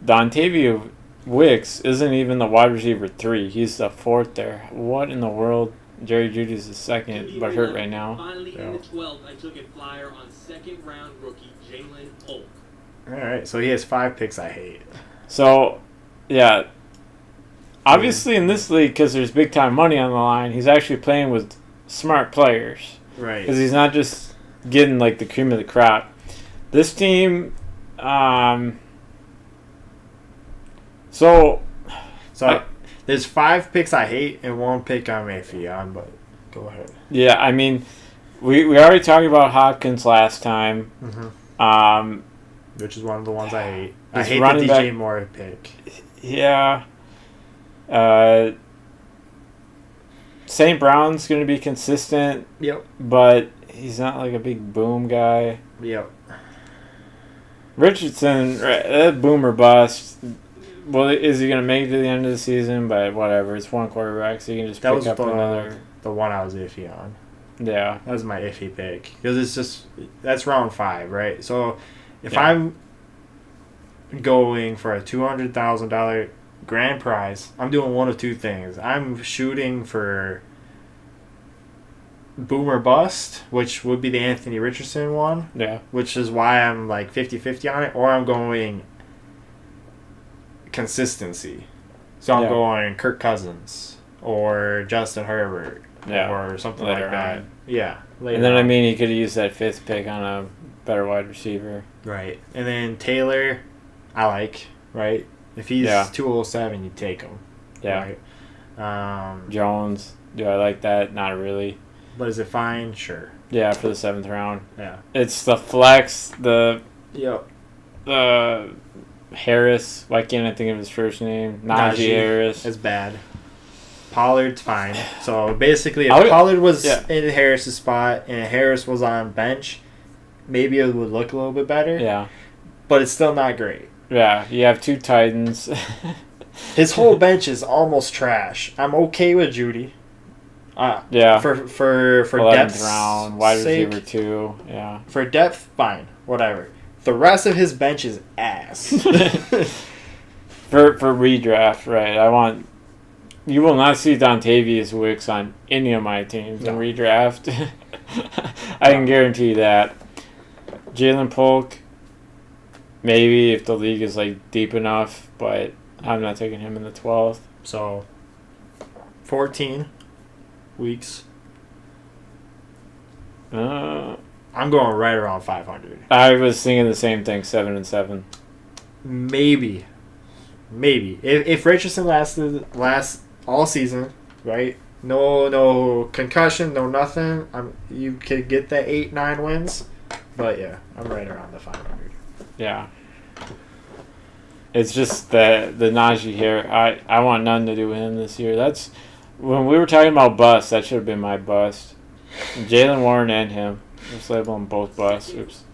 Dontavian Wicks isn't even the wide receiver 3. He's the 4th there. What in the world? Jerry Judy's the 2nd, but hurt right now. Finally, in the 12th, I took a flyer on second-round rookie Jalen Polk. All right, so he has 5 picks I hate. So, yeah. Obviously, in this league, because there's big-time money on the line, he's actually playing with smart players. Right. Because he's not just getting, like, the cream of the crop. This team, there's 5 picks I hate and 1 pick I'm iffy on, but go ahead. Yeah, I mean, we already talked about Hopkins last time. Mm-hmm. Which is one of the ones I hate. I hate the DJ Moore pick. Yeah. St. Brown's going to be consistent. Yep. But he's not like a big boom guy. Yep. Richardson, boom or bust. Well, is he going to make it to the end of the season? But whatever, it's one quarterback, so you can just pick up another. The one I was iffy on. Yeah. That was my iffy pick. Because it's just, that's round 5, right? So if Yeah. I'm going for a $200,000 grand prize, I'm doing one of 2 things. I'm shooting for boom or bust, which would be the Anthony Richardson one. Yeah. Which is why I'm like 50-50 on it. Or I'm going consistency. So I'm going Kirk Cousins or Justin Herbert or something later like that. on. Yeah. And then, I mean, he could have used that 5th pick on a better wide receiver. Right. And then Taylor, I like, right? If he's 207, you take him. Yeah. Right? Jones, do I like that? Not really. But is it fine? Sure. Yeah, for the 7th round. Yeah. It's the flex, Yep. Harris. Why can't I think of his first name? Najee Harris. It's bad. Pollard's fine. So basically, if Pollard was in Harris's spot and Harris was on bench, maybe it would look a little bit better. Yeah. But it's still not great. Yeah, you have 2 Titans. His whole bench is almost trash. I'm okay with Judy. Yeah. For 11th depth round, wide sake, receiver 2. Yeah. For depth, fine, whatever. The rest of his bench is ass. for redraft, right? You will not see Dontavian Wicks on any of my teams in redraft. I can guarantee that. Jalen Polk, maybe if the league is like deep enough, but I'm not taking him in the 12th. So, 14 weeks. I'm going right around 500. I was thinking the same thing, 7 and 7. Maybe. If Richardson lasts all season, right? No concussion, no nothing. You could get the 8-9 wins. But yeah, I'm right around the 500. Yeah. It's just the Najee here. I want nothing to do with him this year. That's when we were talking about bust. That should have been my bust. Jalen Warren and him. Let's label them both busts. Oops.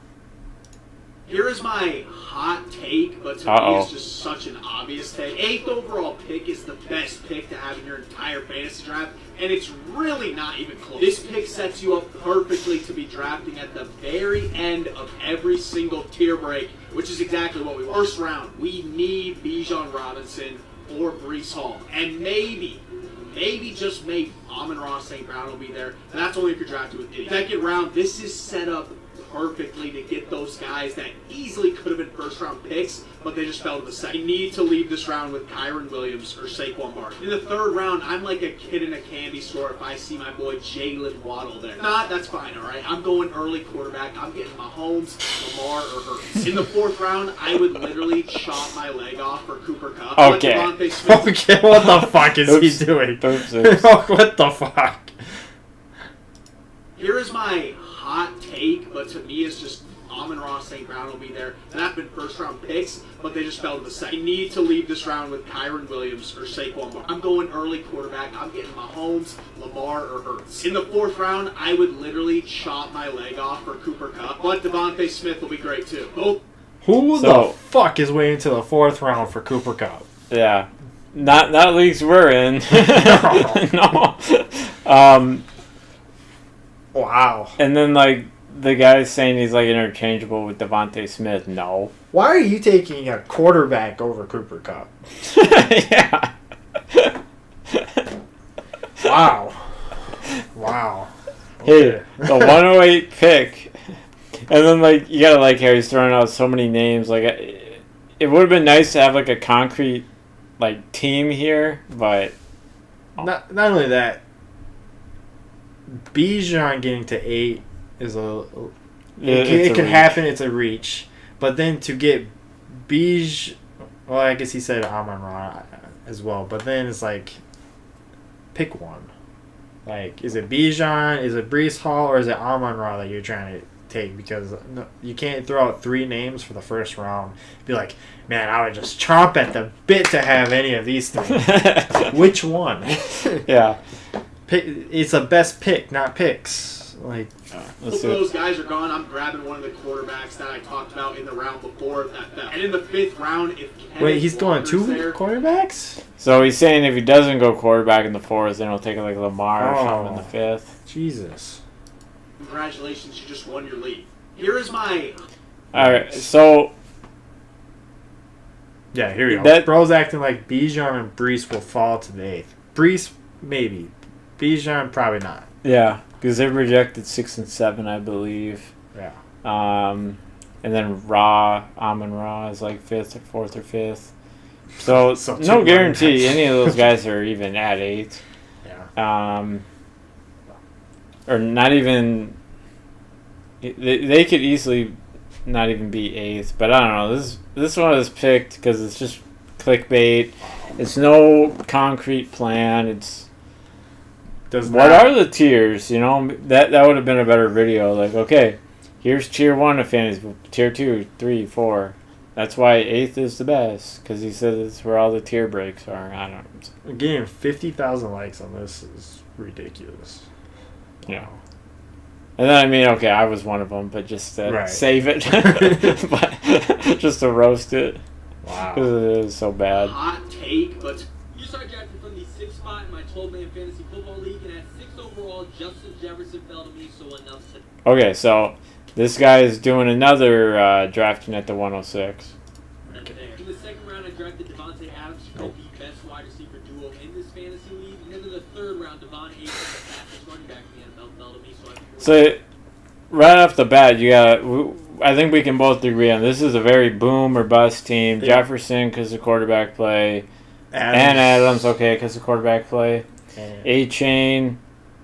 Here is my hot take, but to me it's just such an obvious take. 8th overall pick is the best pick to have in your entire fantasy draft, and it's really not even close. This pick sets you up perfectly to be drafting at the very end of every single tier break, which is exactly what we want. First round, we need Bijan Robinson or Breece Hall, and maybe, just maybe, Amon-Ra St. Brown will be there, and that's only if you're drafted with idiots. Second round, this is set up perfectly to get those guys that easily could have been first-round picks, but they just fell to the second. I need to leave this round with Kyron Williams or Saquon Barkley. In the third round, I'm like a kid in a candy store if I see my boy Jalen Waddle there. If not, that's fine, all right? I'm going early quarterback. I'm getting Mahomes, Lamar, or Hurts. In the fourth round, I would literally chop my leg off for Cooper Kupp. Okay. Okay, what the fuck is he doing? What the fuck? Here is my hot take, but to me it's just Amon-Ra St. Brown will be there. And I've been first-round picks, but they just fell to the second. I need to leave this round with Kyron Williams or Saquon Barkley. I'm going early quarterback. I'm getting Mahomes, Lamar, or Hurts. In the fourth round, I would literally chop my leg off for Cooper Kupp, but Devontae Smith will be great too. Who the fuck is waiting till the fourth round for Cooper Kupp? Yeah. Not leagues we're in. No. Wow. And then, like, the guy's saying he's, like, interchangeable with Devontae Smith. No. Why are you taking a quarterback over Cooper Kupp? Yeah. Wow. Wow. Okay. Hey, the 108 pick. And then, like, you gotta like how he's throwing out so many names. Like, it would have been nice to have, like, a concrete, like, team here, but... Not only that, Bijan getting to 8 is it could happen. It's a reach, but then to get well, I guess he said Amon-Ra as well. But then it's like, pick one. Like, is it Bijan? Is it Breece Hall? Or is it Amon-Ra that you're trying to take? Because you can't throw out 3 names for the first round. Be like, man, I would just chomp at the bit to have any of these 3. Which one? Yeah. It's a best pick, not picks. Like, both of those guys are gone. I'm grabbing one of the quarterbacks that I talked about in the round before that fell. And in the 5th round, if Kenneth wait, he's going Walker's 2 there, quarterbacks? So he's saying if he doesn't go quarterback in the 4th, then he'll take like Lamar or something in the 5th. Jesus. Congratulations, you just won your league. Here is my... Alright, so... Yeah, here we go. Bro's acting like Bijan and Breece will fall to the 8th. Breece, maybe. Bijan, probably not. Yeah, because they rejected 6 and 7, I believe. Yeah. And then Amon-Ra is like 5th or 4th or 5th. So no guarantee any of those guys are even at 8. Yeah. Or not even... They could easily not even be 8th, but I don't know. This one is picked because it's just clickbait. It's no concrete plan. It's... What are the tiers? You know, that would have been a better video. Like, okay, here's tier 1 of fantasy, tier 2, 3, 4. That's why 8th is the best, because he said it's where all the tier breaks are. I don't know. Getting 50,000 likes on this is ridiculous. Yeah. And then, I mean, okay, I was one of them, but just to save it. But just to roast it. Wow. Because it is so bad. Hot take, but... You start drafting from the 6th spot in my 12-man fantasy football league, and at 6 overall, Justin Jefferson fell to me, so enough said. Okay, so this guy is doing another drafting at the 106. In the 2nd round, I drafted Devontae Adams, who is the best wide receiver duo in this fantasy league. And then in the 3rd round, Devon Achane, the fastest running back in the NFL, fell to me, so I think... So, right off the bat, I think we can both agree on this is a very boom or bust team. Yeah. Jefferson, because of quarterback play. Adams, okay, because of quarterback play. Achane.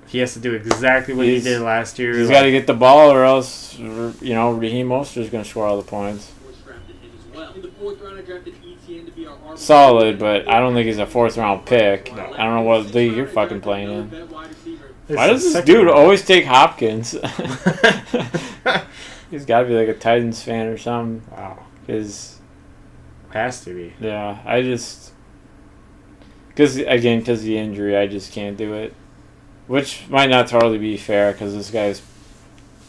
He has to do exactly what he did last year. He's got to get the ball, or else, Raheem Mostert's going to score all the points. In the 4th round, I drafted Etienne to be our RB. Solid, but I don't think he's a 4th round pick. No. I don't know what league you're fucking playing in. Why does this dude always take Hopkins? He's got to be like a Titans fan or something. Wow. Because... Has to be. Yeah, I just... Because of the injury, I just can't do it. Which might not totally be fair, because this guy's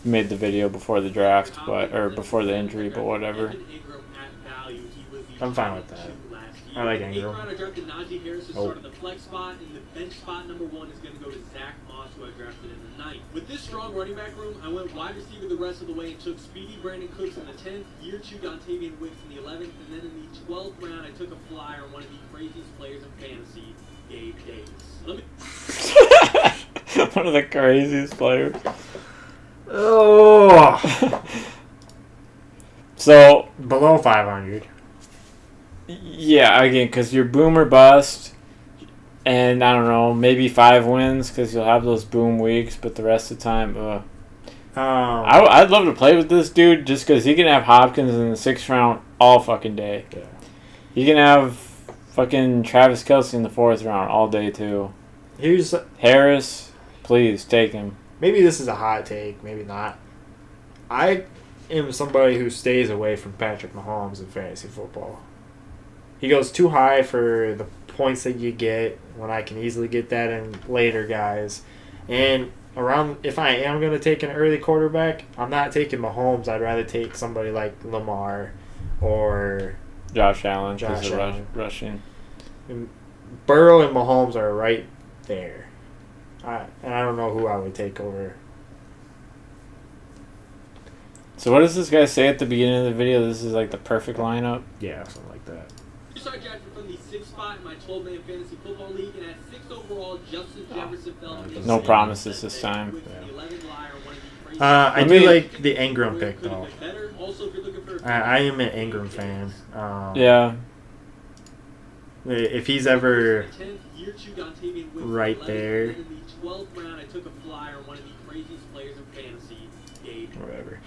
made the video before the draft, or before the injury, but whatever. I'm fine with that. I like Ingram. I drafted Najee Harris to start in the flex spot, and the bench spot number 1 is going to go to Zach Moss, who I drafted in the 9th. With this strong running back room, I went wide receiver the rest of the way and took Speedy Brandon Cooks in the 10th, year 2 Dontavian Wicks in the 11th, and then in the 12th round, I took a flyer on one of the craziest players in fantasy, Gabe Davis. One of the craziest players. Oh, So below 500. yeah, again, because you're boom or bust, and I don't know, maybe 5 wins because you'll have those boom weeks, but the rest of the time, I'd love to play with this dude just because he can have Hopkins in the 6th round all fucking day. Yeah. He can have fucking Travis Kelce in the 4th round all day too. Here's Harris, please take him. maybe this is a hot take, maybe not. I am somebody who stays away from Patrick Mahomes in fantasy football. He goes too high for the points that you get when I can easily get that in later guys. And if I am going to take an early quarterback, I'm not taking Mahomes. I'd rather take somebody like Lamar or Josh Allen, Josh because of Allen. rushing. Burrow and Mahomes are right there. And I don't know who I would take over. So what does this guy say at the beginning of the video? This is like the perfect lineup. Yeah, something like that. You started drafting from the 6th spot in my 12-man fantasy football league, and at 6th overall, Justin Jefferson fell to me. No promises this time. With the 11th liar, one of the crazy- I do like the Ingram pick, Could've though. been better. Also, if you're looking for I am an Ingram fan. Yeah. If he's ever 10th, year 2 Dontavian Wicks, right 11th, there. and in the 12th round, I took a flyer on one of the craziest players in fantasy, Gabe. whatever,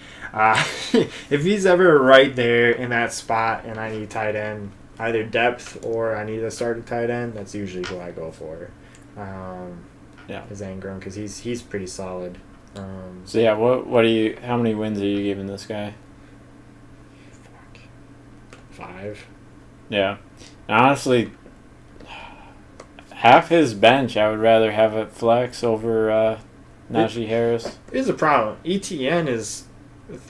if he's ever right there in that spot and I need tight end, either depth or I need a starting tight end, that's usually who I go for. Yeah. Is Ingram because he's pretty solid. So yeah, how many wins are you giving this guy? 5. Yeah. Honestly, half his bench I would rather have at flex over Najee Harris. Here's the problem. ETN is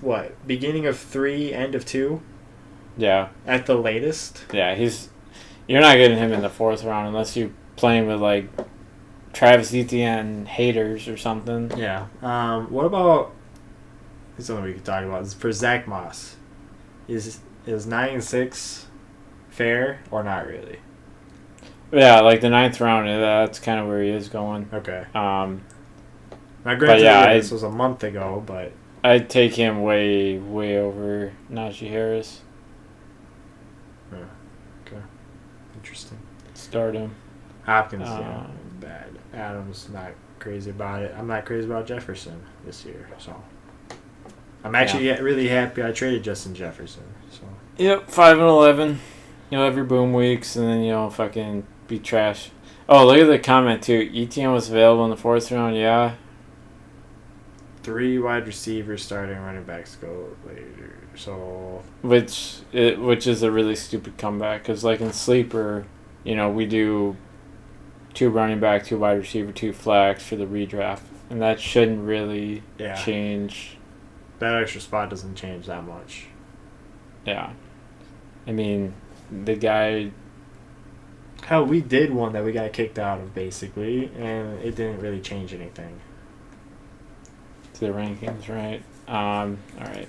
what, beginning of 3, end of 2 Yeah. at the latest. Yeah, you're not getting him in the 4th round unless you're playing with like Travis Etienne haters or something. Yeah. What about? This is something we could talk about. Is for Zach Moss, is 9-6 fair or not really? Yeah, like the 9th round, that's kind of where he is going. Okay. Um, Now, granted, yeah, this was a month ago, but I'd take him way, way over Najee Harris. okay, interesting. Start him. Hopkins, bad. Adams, not crazy about it. I'm not crazy about Jefferson this year, so I'm actually really happy I traded Justin Jefferson. So Yep, 5-11. You'll have your boom weeks, and then you'll fucking be trash. Oh, look at the comment too. Etienne was available in the 4th round. Yeah. 3 wide receivers starting, running backs go later. So Which is a really stupid comeback because like in sleeper, we do 2 running back, 2 wide receiver, 2 flex for the redraft, and that shouldn't really change. That extra spot doesn't change that much. Yeah, I mean the guy. Hell, we did one that we got kicked out of basically, and it didn't really change anything. To the rankings, right? All right.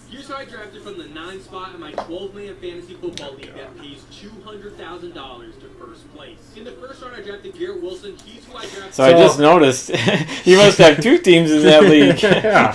Here's how I drafted from the 9th spot in my 12-man fantasy football league that pays $200,000 to first place. In the 1st round, I drafted Garrett Wilson. He's who I drafted. So I just noticed you must have 2 teams in that league. Yeah,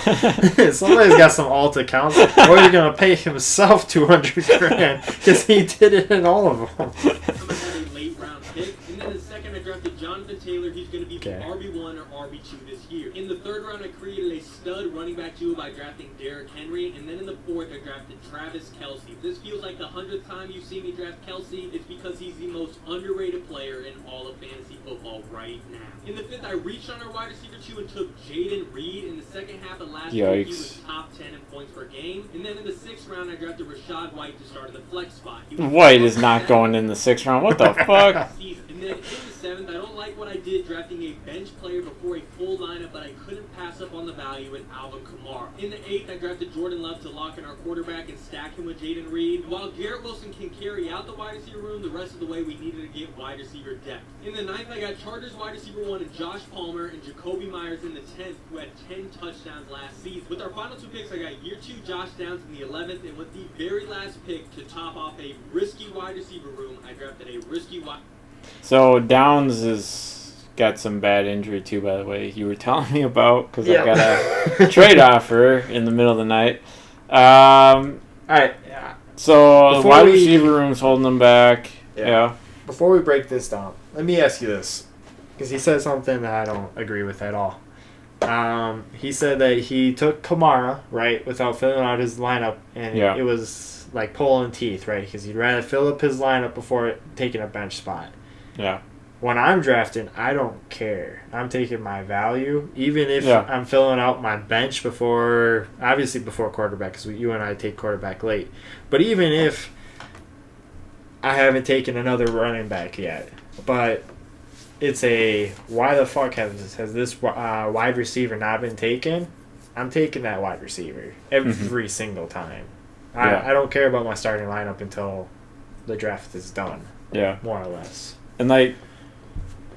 somebody's got some alt accounts, or you're gonna pay himself $200,000 because he did it in all of them. I'm going to have a late round pick. And then in the 2nd, I drafted Jonathan Taylor. He's going to be the RB1 or RB2 this year. In the 3rd round, I created a stud running back duo by drafting Derrick Henry. And then in the 4th, I drafted Travis Kelce. If this feels like the 100th time you've seen me draft Kelce, it's because he's the most underrated player in all of fantasy football right now. In the 5th, I reached on our wide receiver 2 and took Jaden Reed. In the 2nd half of last year, he was top 10 in points per game. And then in the 6th round, I drafted Rashad White to start in the flex spot. White is not going in the 6th round. What the fuck? And then in the 7th, I don't like what I did drafting a bench player before a full lineup, but I couldn't pass up on the value in Alvin Kamara. In the 8th, I drafted Jordan Love to lock in our quarterback and stack him with Jaden Reed. And while Garrett Wilson can carry out the wide receiver room, the rest of the way we needed to get wide receiver depth. In the 9th, I got Chargers wide receiver 1 and Josh Palmer and Jacoby Myers in the 10th, who had 10 touchdowns last season. With our final 2 picks, I got year 2 Josh Downs in the 11th, and with the very last pick to top off a risky wide receiver room, I drafted a risky wide. So Downs is got some bad injury too, by the way. You were telling me about because I got a trade offer in the middle of the night. All right. So the Before wide we- receiver room's holding them back. Yeah. Before we break this down, let me ask you this, because he said something that I don't agree with at all. He said that he took Kamara, right, without filling out his lineup, and Yeah. it was like pulling teeth, right, because he'd rather fill up his lineup before taking a bench spot. Yeah. When I'm drafting, I don't care. I'm taking my value, even if Yeah. I'm filling out my bench before quarterback, because you and I take quarterback late. But even if I haven't taken another running back yet, but it's why the fuck has this wide receiver not been taken? I'm taking that wide receiver every single time. Yeah. I don't care about my starting lineup until the draft is done, Yeah. more or less. And like,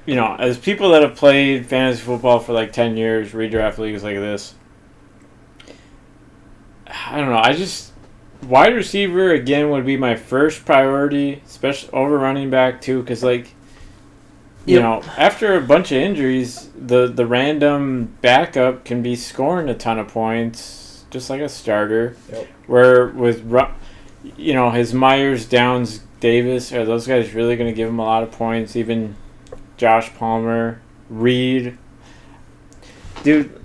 you know, as people that have played fantasy football for like 10 years, redraft leagues like this, I don't know. Wide receiver again would be my first priority, especially over running back too, because like, you know, after a bunch of injuries, the random backup can be scoring a ton of points, just like a starter. Yep. Where with, you know, his Myers, Downs, Davis, are those guys really going to give him a lot of points? Even Josh Palmer, Reed, dude.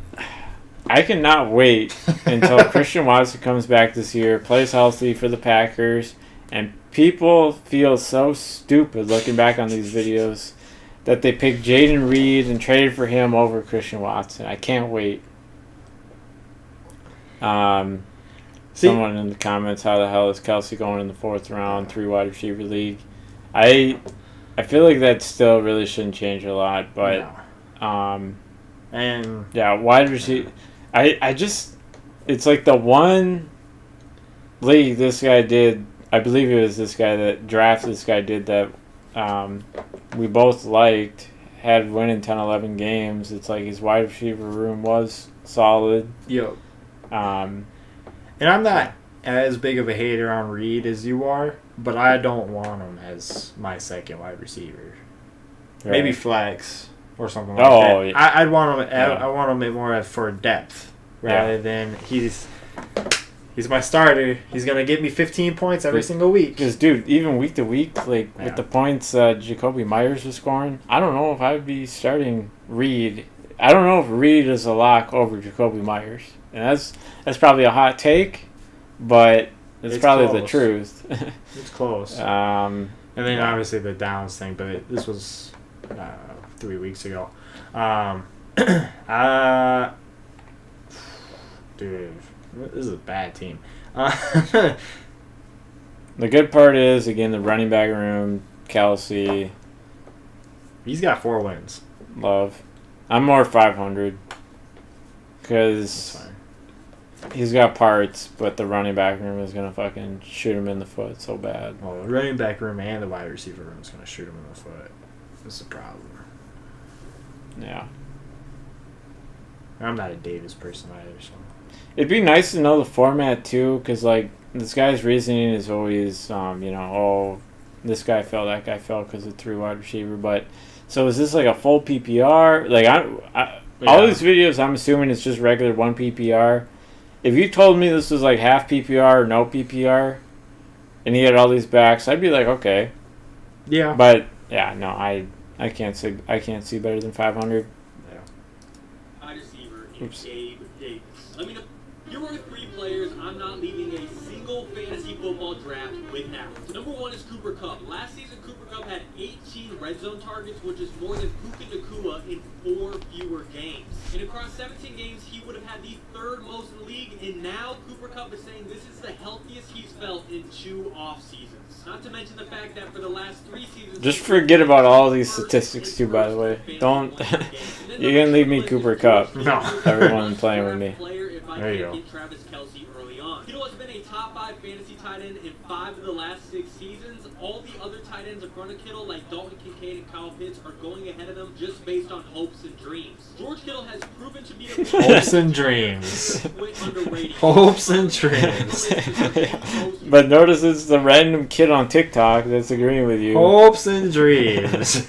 I cannot wait until Christian Watson comes back this year, plays healthy for the Packers, and people feel so stupid looking back on these videos that they picked Jaden Reed and traded for him over Christian Watson. I can't wait. Someone in the comments, how the hell is Kelsey going in the 4th round, 3 wide receiver league? I feel like that still really shouldn't change a lot, but and yeah, wide receiver. I just, it's like the one league this guy did, I believe it was this guy that drafted this guy did that we both liked, had winning 10, 11 games. It's like his wide receiver room was solid. Yo. Um, And I'm not as big of a hater on Reed as you are, but I don't want him as my second wide receiver. right. Maybe flex or something like Oh, that. yeah. I'd want him. Yeah. I want him more for depth rather than he's my starter. He's gonna give me 15 points every single week. Because, dude, even week to week, like Yeah. with the points Jacoby Myers was scoring, I don't know if I would be starting Reed. I don't know if Reed is a lock over Jacoby Myers, and that's probably a hot take, but it's probably the close. truth. It's close. And And then obviously the Downs thing, but this was 3 weeks ago. Dude, this is a bad team. the good part is, again, the running back room, Kelsey, He's got 4 wins. Love. I'm more 500 That's because fine. he's got parts, but the running back room is going to fucking shoot him in the foot so bad. Well, the running back room and the wide receiver room is going to shoot him in the foot. That's the problem. Yeah. I'm not a Davis person either, so. It'd be nice to know the format too, because like this guy's reasoning is always, this guy fell, that guy fell because of 3 wide receiver. But so is this like a full PPR? Like all these videos, I'm assuming it's just regular 1 PPR. If you told me this was like half PPR or no PPR, and he had all these backs, I'd be like, okay. Yeah. But yeah, no, I can't see better than 500. Wide receiver in Oops. Gabe Davis. Let me know. Here are 3 players I'm not leaving a single fantasy football draft without. Number 1 is Cooper Kupp. Last season, Cooper Kupp had 18 red zone targets, which is more than Puka Nacua in 4 fewer games. And across 17 games, he would have had the 3rd most in the league, and now Cooper Kupp is saying this is the healthiest he's felt in 2 off seasons. Not to mention the fact that for the last 3 seasons... Just forget about all these statistics too, by the way. Don't... You're going to leave me Cooper Kupp. No. Everyone playing with me. There you go. Get Travis Kelce early on. Kittle has been a top 5 fantasy tight end in 5 of the last 6 seasons. All the other tight ends in front of Kittle, like Dalton Kincaid and Kyle Pitts, are going ahead of him just based on hopes and dreams. George Kittle has proven to be a Hopes and dreams. Hopes and dreams. But notice it's the random kid on TikTok that's agreeing with you. Hopes and dreams.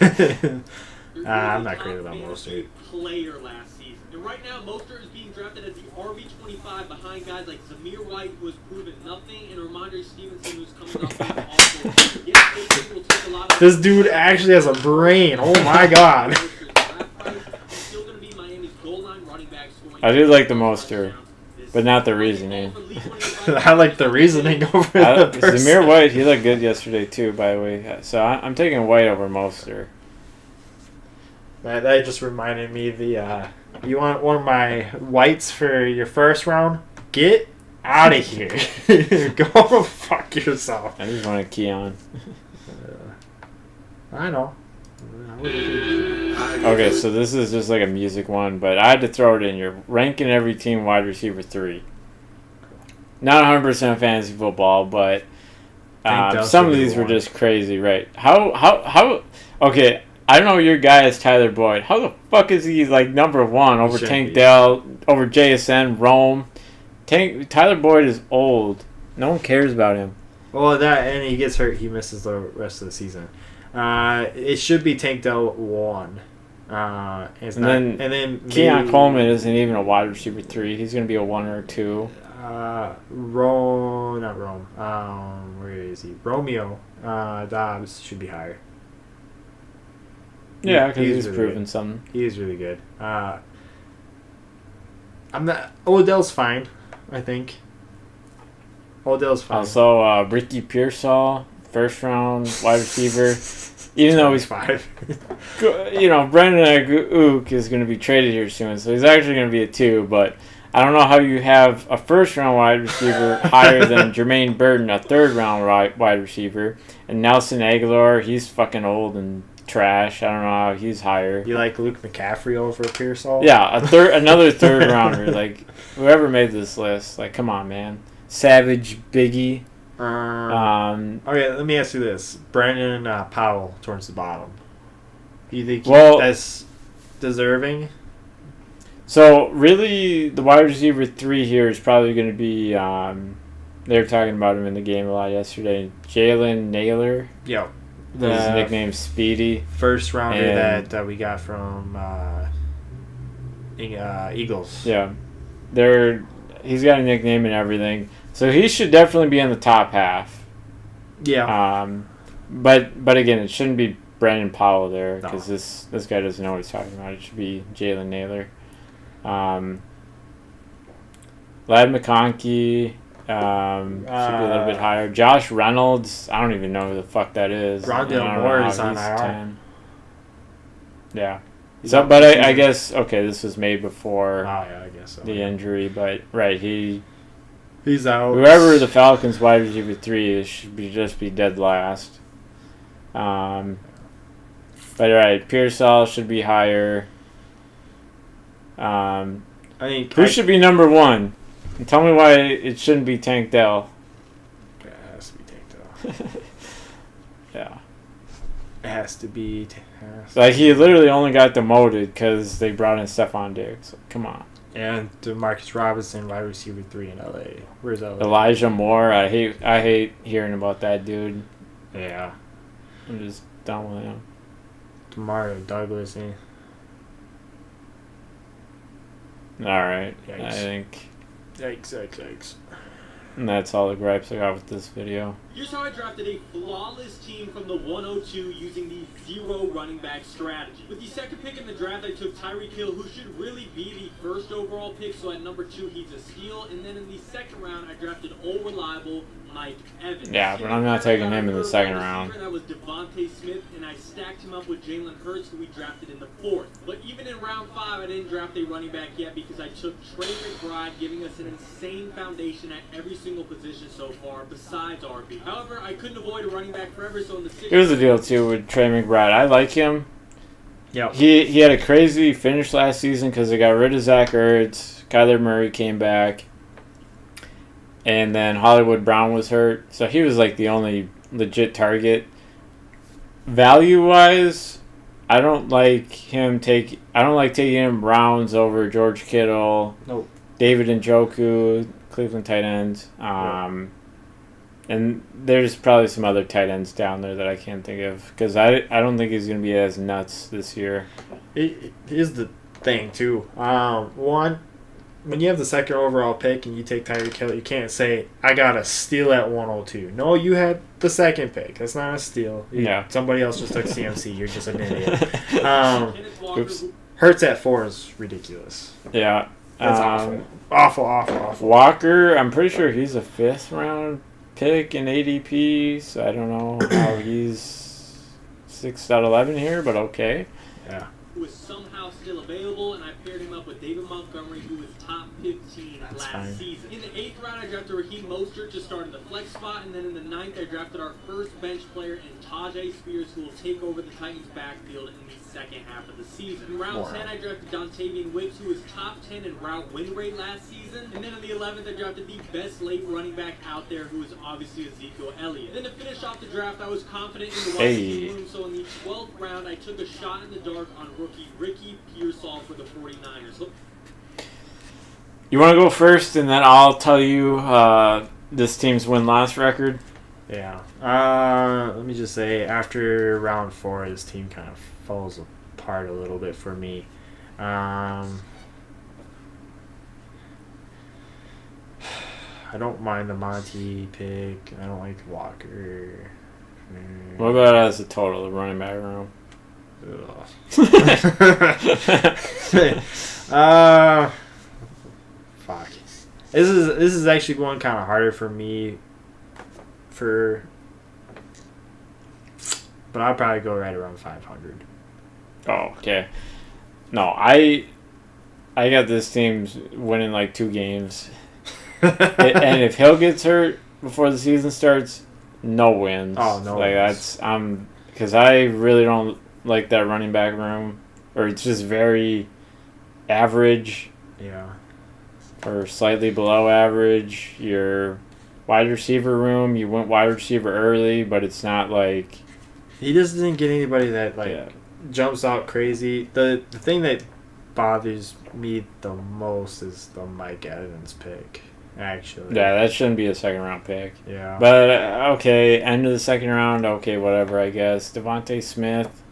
I'm not top crazy about fantasy Mostert. player last season. And right now, Mostert is being drafted as the RB25 behind guys like Zamir White, who has proven nothing, and Ramondre Stevenson, who's coming up with also. Yes, Baker will take a lot of This dude actually has a brain. Oh my god. He's still going to be Miami's goal line running back scoring. I do like the Mostert, but not the reasoning. I like the reasoning over the person. Zamir White, he looked good yesterday too, by the way. So I'm taking White over Mostert. That just reminded me of the you want one of my whites for your first round? Get out of here. Go fuck yourself. I just want to key on. I know. Okay, so this is just like a music one, but I had to throw it in. You're ranking every team wide receiver 3. Not 100% fantasy football, but some of these were just crazy, right? How? Okay, I don't know your guy is Tyler Boyd. How the fuck is he like number 1 over Tank Dell, over JSN, Rome? Tyler Boyd is old. No one cares about him. Well, that and he gets hurt. He misses the rest of the season. It should be Tank Dell 1. And then Keon Coleman isn't even a wide receiver 3. He's going to be a 1 or 2. Not Rome. Where is he? Romeo Dobbs should be higher. Yeah, because he's really proven good. something. He is really good. Odell's fine, I think. Odell's fine. Also, Ricky Pearsall, first round wide receiver. Even though he's 5. Brandon Ayuk is going to be traded here soon, so he's actually going to be a 2. But I don't know how you have a first round wide receiver higher than Jermaine Burton, a third round wide receiver, and Nelson Aguilar. He's fucking old and trash. I don't know how he's higher. You like Luke McCaffrey over Pearsall? Yeah, another third rounder. Like whoever made this list, like come on, man. Savage, Biggie. Okay, let me ask you this: Brandon Powell towards the bottom. Do you think that's deserving? So really, the wide receiver 3 here is probably going to be. They were talking about him in the game a lot yesterday. Jalen Naylor. Yep. His nickname's Speedy. First rounder that we got from Eagles. Yeah, he's got a nickname and everything, so he should definitely be in the top half. Yeah. But again, it shouldn't be Brandon Powell there because No. this guy doesn't know what he's talking about. It should be Jalen Naylor. Lad McConkey. Should be a little bit higher. Josh Reynolds, I don't even know who the fuck that is. Rondale Moore is on He's IR. 10. Yeah. But I guess, okay, this was made before yeah, I guess so. the injury, but right, he's out. whoever the Falcons wide receiver 3 is should just be dead last. But right, Pearsall should be higher. I think Who should be number 1? And tell me why it shouldn't be Tank Dell. It has to be Tank Dell. Yeah. It has to be. Like, he literally only got demoted because they brought in Stephon Diggs. Come on. And Demarcus Robinson, wide receiver 3 in LA. Where's LA? Elijah Moore, I hate hearing about that dude. Yeah. I'm just done with him. Demario Douglas. Alright. Yikes. I think Yikes. and that's all the gripes I got with this video. Here's how I drafted a flawless team from the 102 using the 0 running back strategy. With the second pick in the draft, I took Tyreek Hill, who should really be the first overall pick, so at number 2, he's a steal. And then in the second round, I drafted old reliable Mike Evans. Yeah, but I'm not taking him in the second round. That was Devontae Smith, and I stacked him up with Jalen Hurts, who we drafted in the 4th. But even in round 5, I didn't draft a running back yet because I took Trey McBride, giving us an insane foundation at every single position so far, besides RB. However, I couldn't avoid a running back forever, so in the 6th... Here's the deal, too, with Trey McBride. I like him. Yep. He had a crazy finish last season because they got rid of Zach Ertz. Kyler Murray came back. And then Hollywood Brown was hurt. So he was like the only legit target. Value-wise, I don't like taking him rounds over George Kittle. Nope. David Njoku, Cleveland tight ends. And there's probably some other tight ends down there that I can't think of because I don't think he's going to be as nuts this year. Here's the thing, too. One, when you have the second overall pick and you take Tyreek Hill, you can't say, I got a steal at 102. No, you had the second pick. That's not a steal. Yeah. Somebody else just took CMC. You're just an idiot. Kenneth Walker, Oops. Hurts at 4 is ridiculous. Yeah. That's awful. Walker, I'm pretty sure he's a 5th round pick in ADP, so I don't know how he's 6 out of 11 here, but okay. Yeah. who is somehow still available, and I paired him up with David Montgomery, who was top 15 That's last fine. season. In the 8th round, I drafted Raheem Mostert to start in the flex spot, and then in the 9th, I drafted our first bench player in Tajay Spears, who will take over the Titans' backfield in the second half of the season. In round 10, I drafted Dontavian Wicks, who was top 10 in route win rate last season, and then in the 11th, I drafted the best late running back out there, who is obviously Ezekiel Elliott. Then to finish off the draft, I was confident in the wide receiver room, so in the 12th round, I took a shot in the dark on rookie Ricky Pearsall for the 49ers. Look, You want to go first, and then I'll tell you this team's win-loss record? Yeah. Let me just say, after round 4, this team kind of falls apart a little bit for me. I don't mind the Monty pick. I don't like Walker. What about as a total, the running back room? Fuck. This is actually going kind of harder for me. But I'll probably go right around 500. Oh, okay. No, I got this team winning like 2 games. And if Hill gets hurt before the season starts, no wins. Oh, no like wins. that's because I really don't like that running back room, or it's just very average Yeah. or slightly below average. Your wide receiver room, you went wide receiver early, but it's not like He just didn't get anybody that jumps out crazy. The thing that bothers me the most is the Mike Evans pick. Actually. Yeah, that shouldn't be a second round pick. Yeah. But okay, end of the second round. Okay, whatever. I guess Devontae Smith.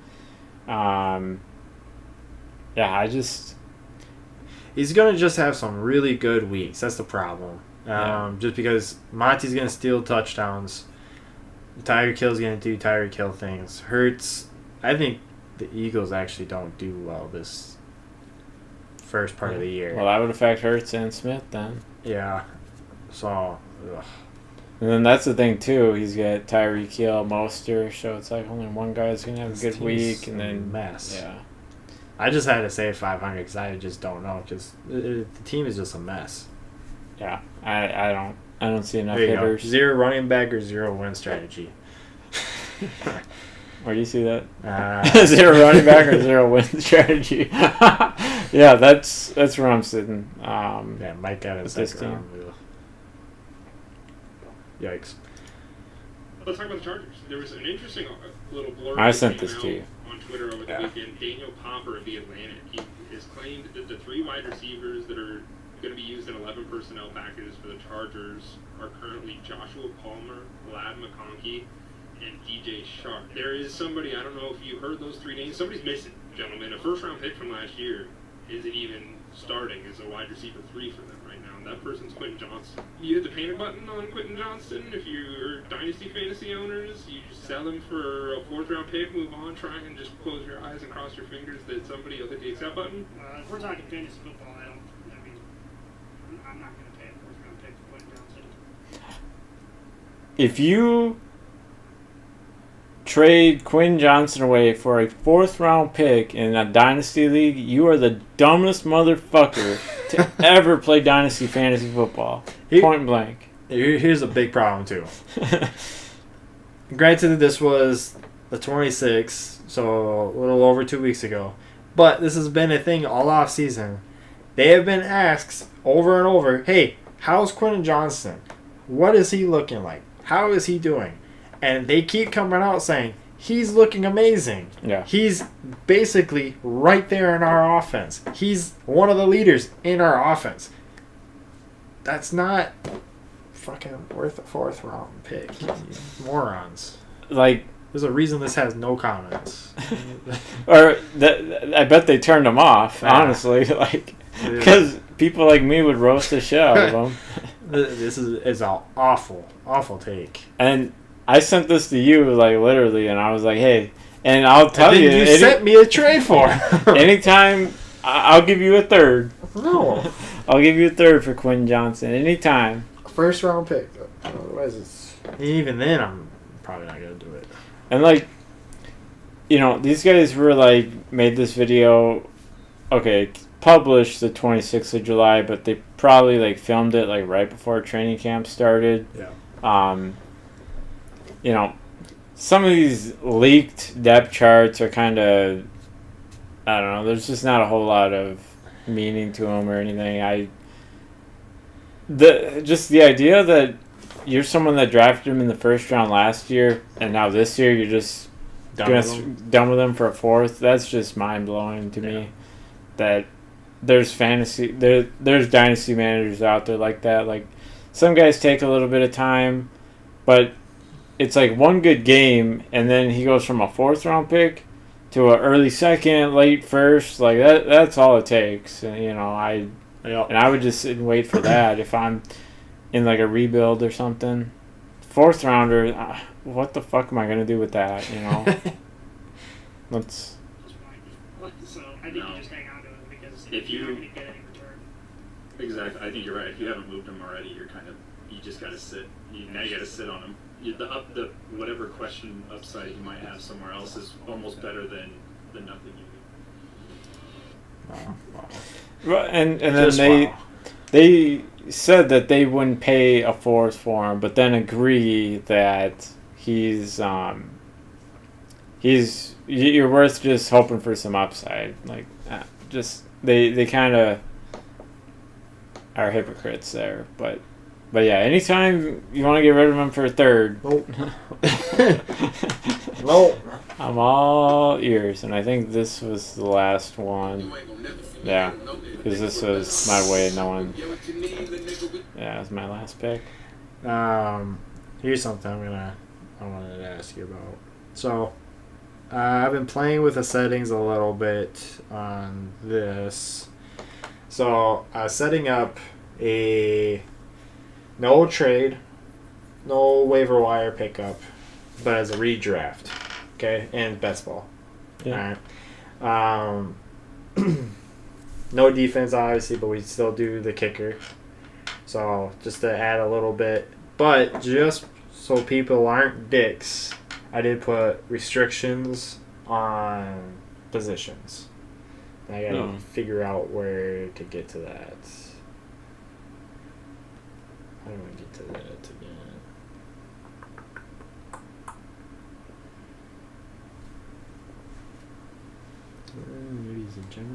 He's gonna just have some really good weeks. That's the problem. Just because Monty's gonna steal touchdowns. Tyreek Hill's gonna do Tyreek Hill things. Hurts. I think the Eagles actually don't do well this first part of the year. Well, that would affect Hurts and Smith then. Yeah. So. Ugh. And then that's the thing too. He's got Tyreek Hill, Mostert, so it's like only one guy's gonna have a good week, and then mess. Yeah. I just had to say 500 because I just don't know. Because the team is just a mess. Yeah. I don't see enough There you go. hitters. 0 running back or 0 win strategy. Where do you see that? 0 0 running back or 0 win strategy. Yeah, that's where I'm sitting. Yeah, Mike Evans. With this second round. Yikes. Let's talk about the Chargers. There was an interesting little blurb I that sent came this out to you. on Twitter over the weekend. Daniel Popper of The Atlantic, he has claimed that the 3 wide receivers that are going to be used in 11 personnel packages for the Chargers are currently Joshua Palmer, Lad McConkey, and DJ Sharp. There is somebody, I don't know if you heard those 3 names. Somebody's missing, gentlemen. A first-round pick from last year isn't even starting as a wide receiver 3 for them right now. And that person's Quentin Johnston. You hit the panic button on Quentin Johnston. If you're Dynasty Fantasy owners, you just sell him for a 4th-round pick, move on, try and just close your eyes and cross your fingers that somebody will hit the accept button. If we're talking fantasy football, I'm not going to pay a 4th-round pick for Quentin Johnston. If you trade Quinn Johnson away for a 4th round pick in a dynasty league, you are the dumbest motherfucker to ever play dynasty fantasy football. Point blank. Here's a big problem, too. Granted, this was the 26th, so a little over 2 weeks ago. But this has been a thing all off season. They have been asked over and over, hey, how's Quentin Johnston? What is he looking like? How is he doing? And they keep coming out saying, he's looking amazing. Yeah. He's basically right there in our offense. He's one of the leaders in our offense. That's not fucking worth a 4th round pick. You morons. Like, There's a reason this has no comments. or I bet they turned them off. Yeah. Honestly, like, because people like me would roast the shit out of them. This is an awful, awful take. And I sent this to you, like, literally, and I was like, hey, and I'll tell And you, then you sent me a trade for. anytime, I'll give you a 3rd. No. I'll give you a 3rd for Quinn Johnson anytime. 1st round pick. Otherwise, it's even then I'm probably not gonna do it. And like, you know, these guys were like made this video, okay, published the 26th of July, but they probably like filmed it like right before training camp started. Yeah. You know, some of these leaked depth charts are kind of, I don't know, there's just not a whole lot of meaning to them or anything. Just the idea that you're someone that drafted him in the 1st round last year, and now this year you're just done with him for a 4th. That's just mind blowing to me. That there's there's dynasty managers out there like that. Like, some guys take a little bit of time, but it's like one good game, and then he goes from a 4th round pick to an early 2nd, late 1st. Like that's all it takes. And you know, and I would just sit and wait for that if I'm in like a rebuild or something. 4th rounder, what the fuck am I gonna do with that? You know, let's. So I think you just hang on to him because If you're you- not going to get any return. Exactly. I think you're right. If you haven't moved him already, you just got to sit. Now you got to sit on him. The whatever question upside you might have somewhere else is almost better than the nothing you do. Well, and then Just they said that they wouldn't pay a 4th for him, but then agree that you're worth just hoping for some upside. Like, just they kind of are hypocrites there, but yeah, anytime you want to get rid of him for a 3rd, Nope. Nope. I'm all ears, and I think this was the last one. Yeah, because this was my way of knowing. Yeah, it was my last pick. Here's something I wanted to ask you about. So, I've been playing with the settings a little bit on this. So, setting up a no trade, no waiver wire pickup, but as a redraft, okay, and best ball. Yeah. All right. No defense, obviously, but we still do the kicker. So just to add a little bit, but just so people aren't dicks, I did put restrictions on positions. I gotta figure out where to get to that. How do I get to that again? Maybe it's in general.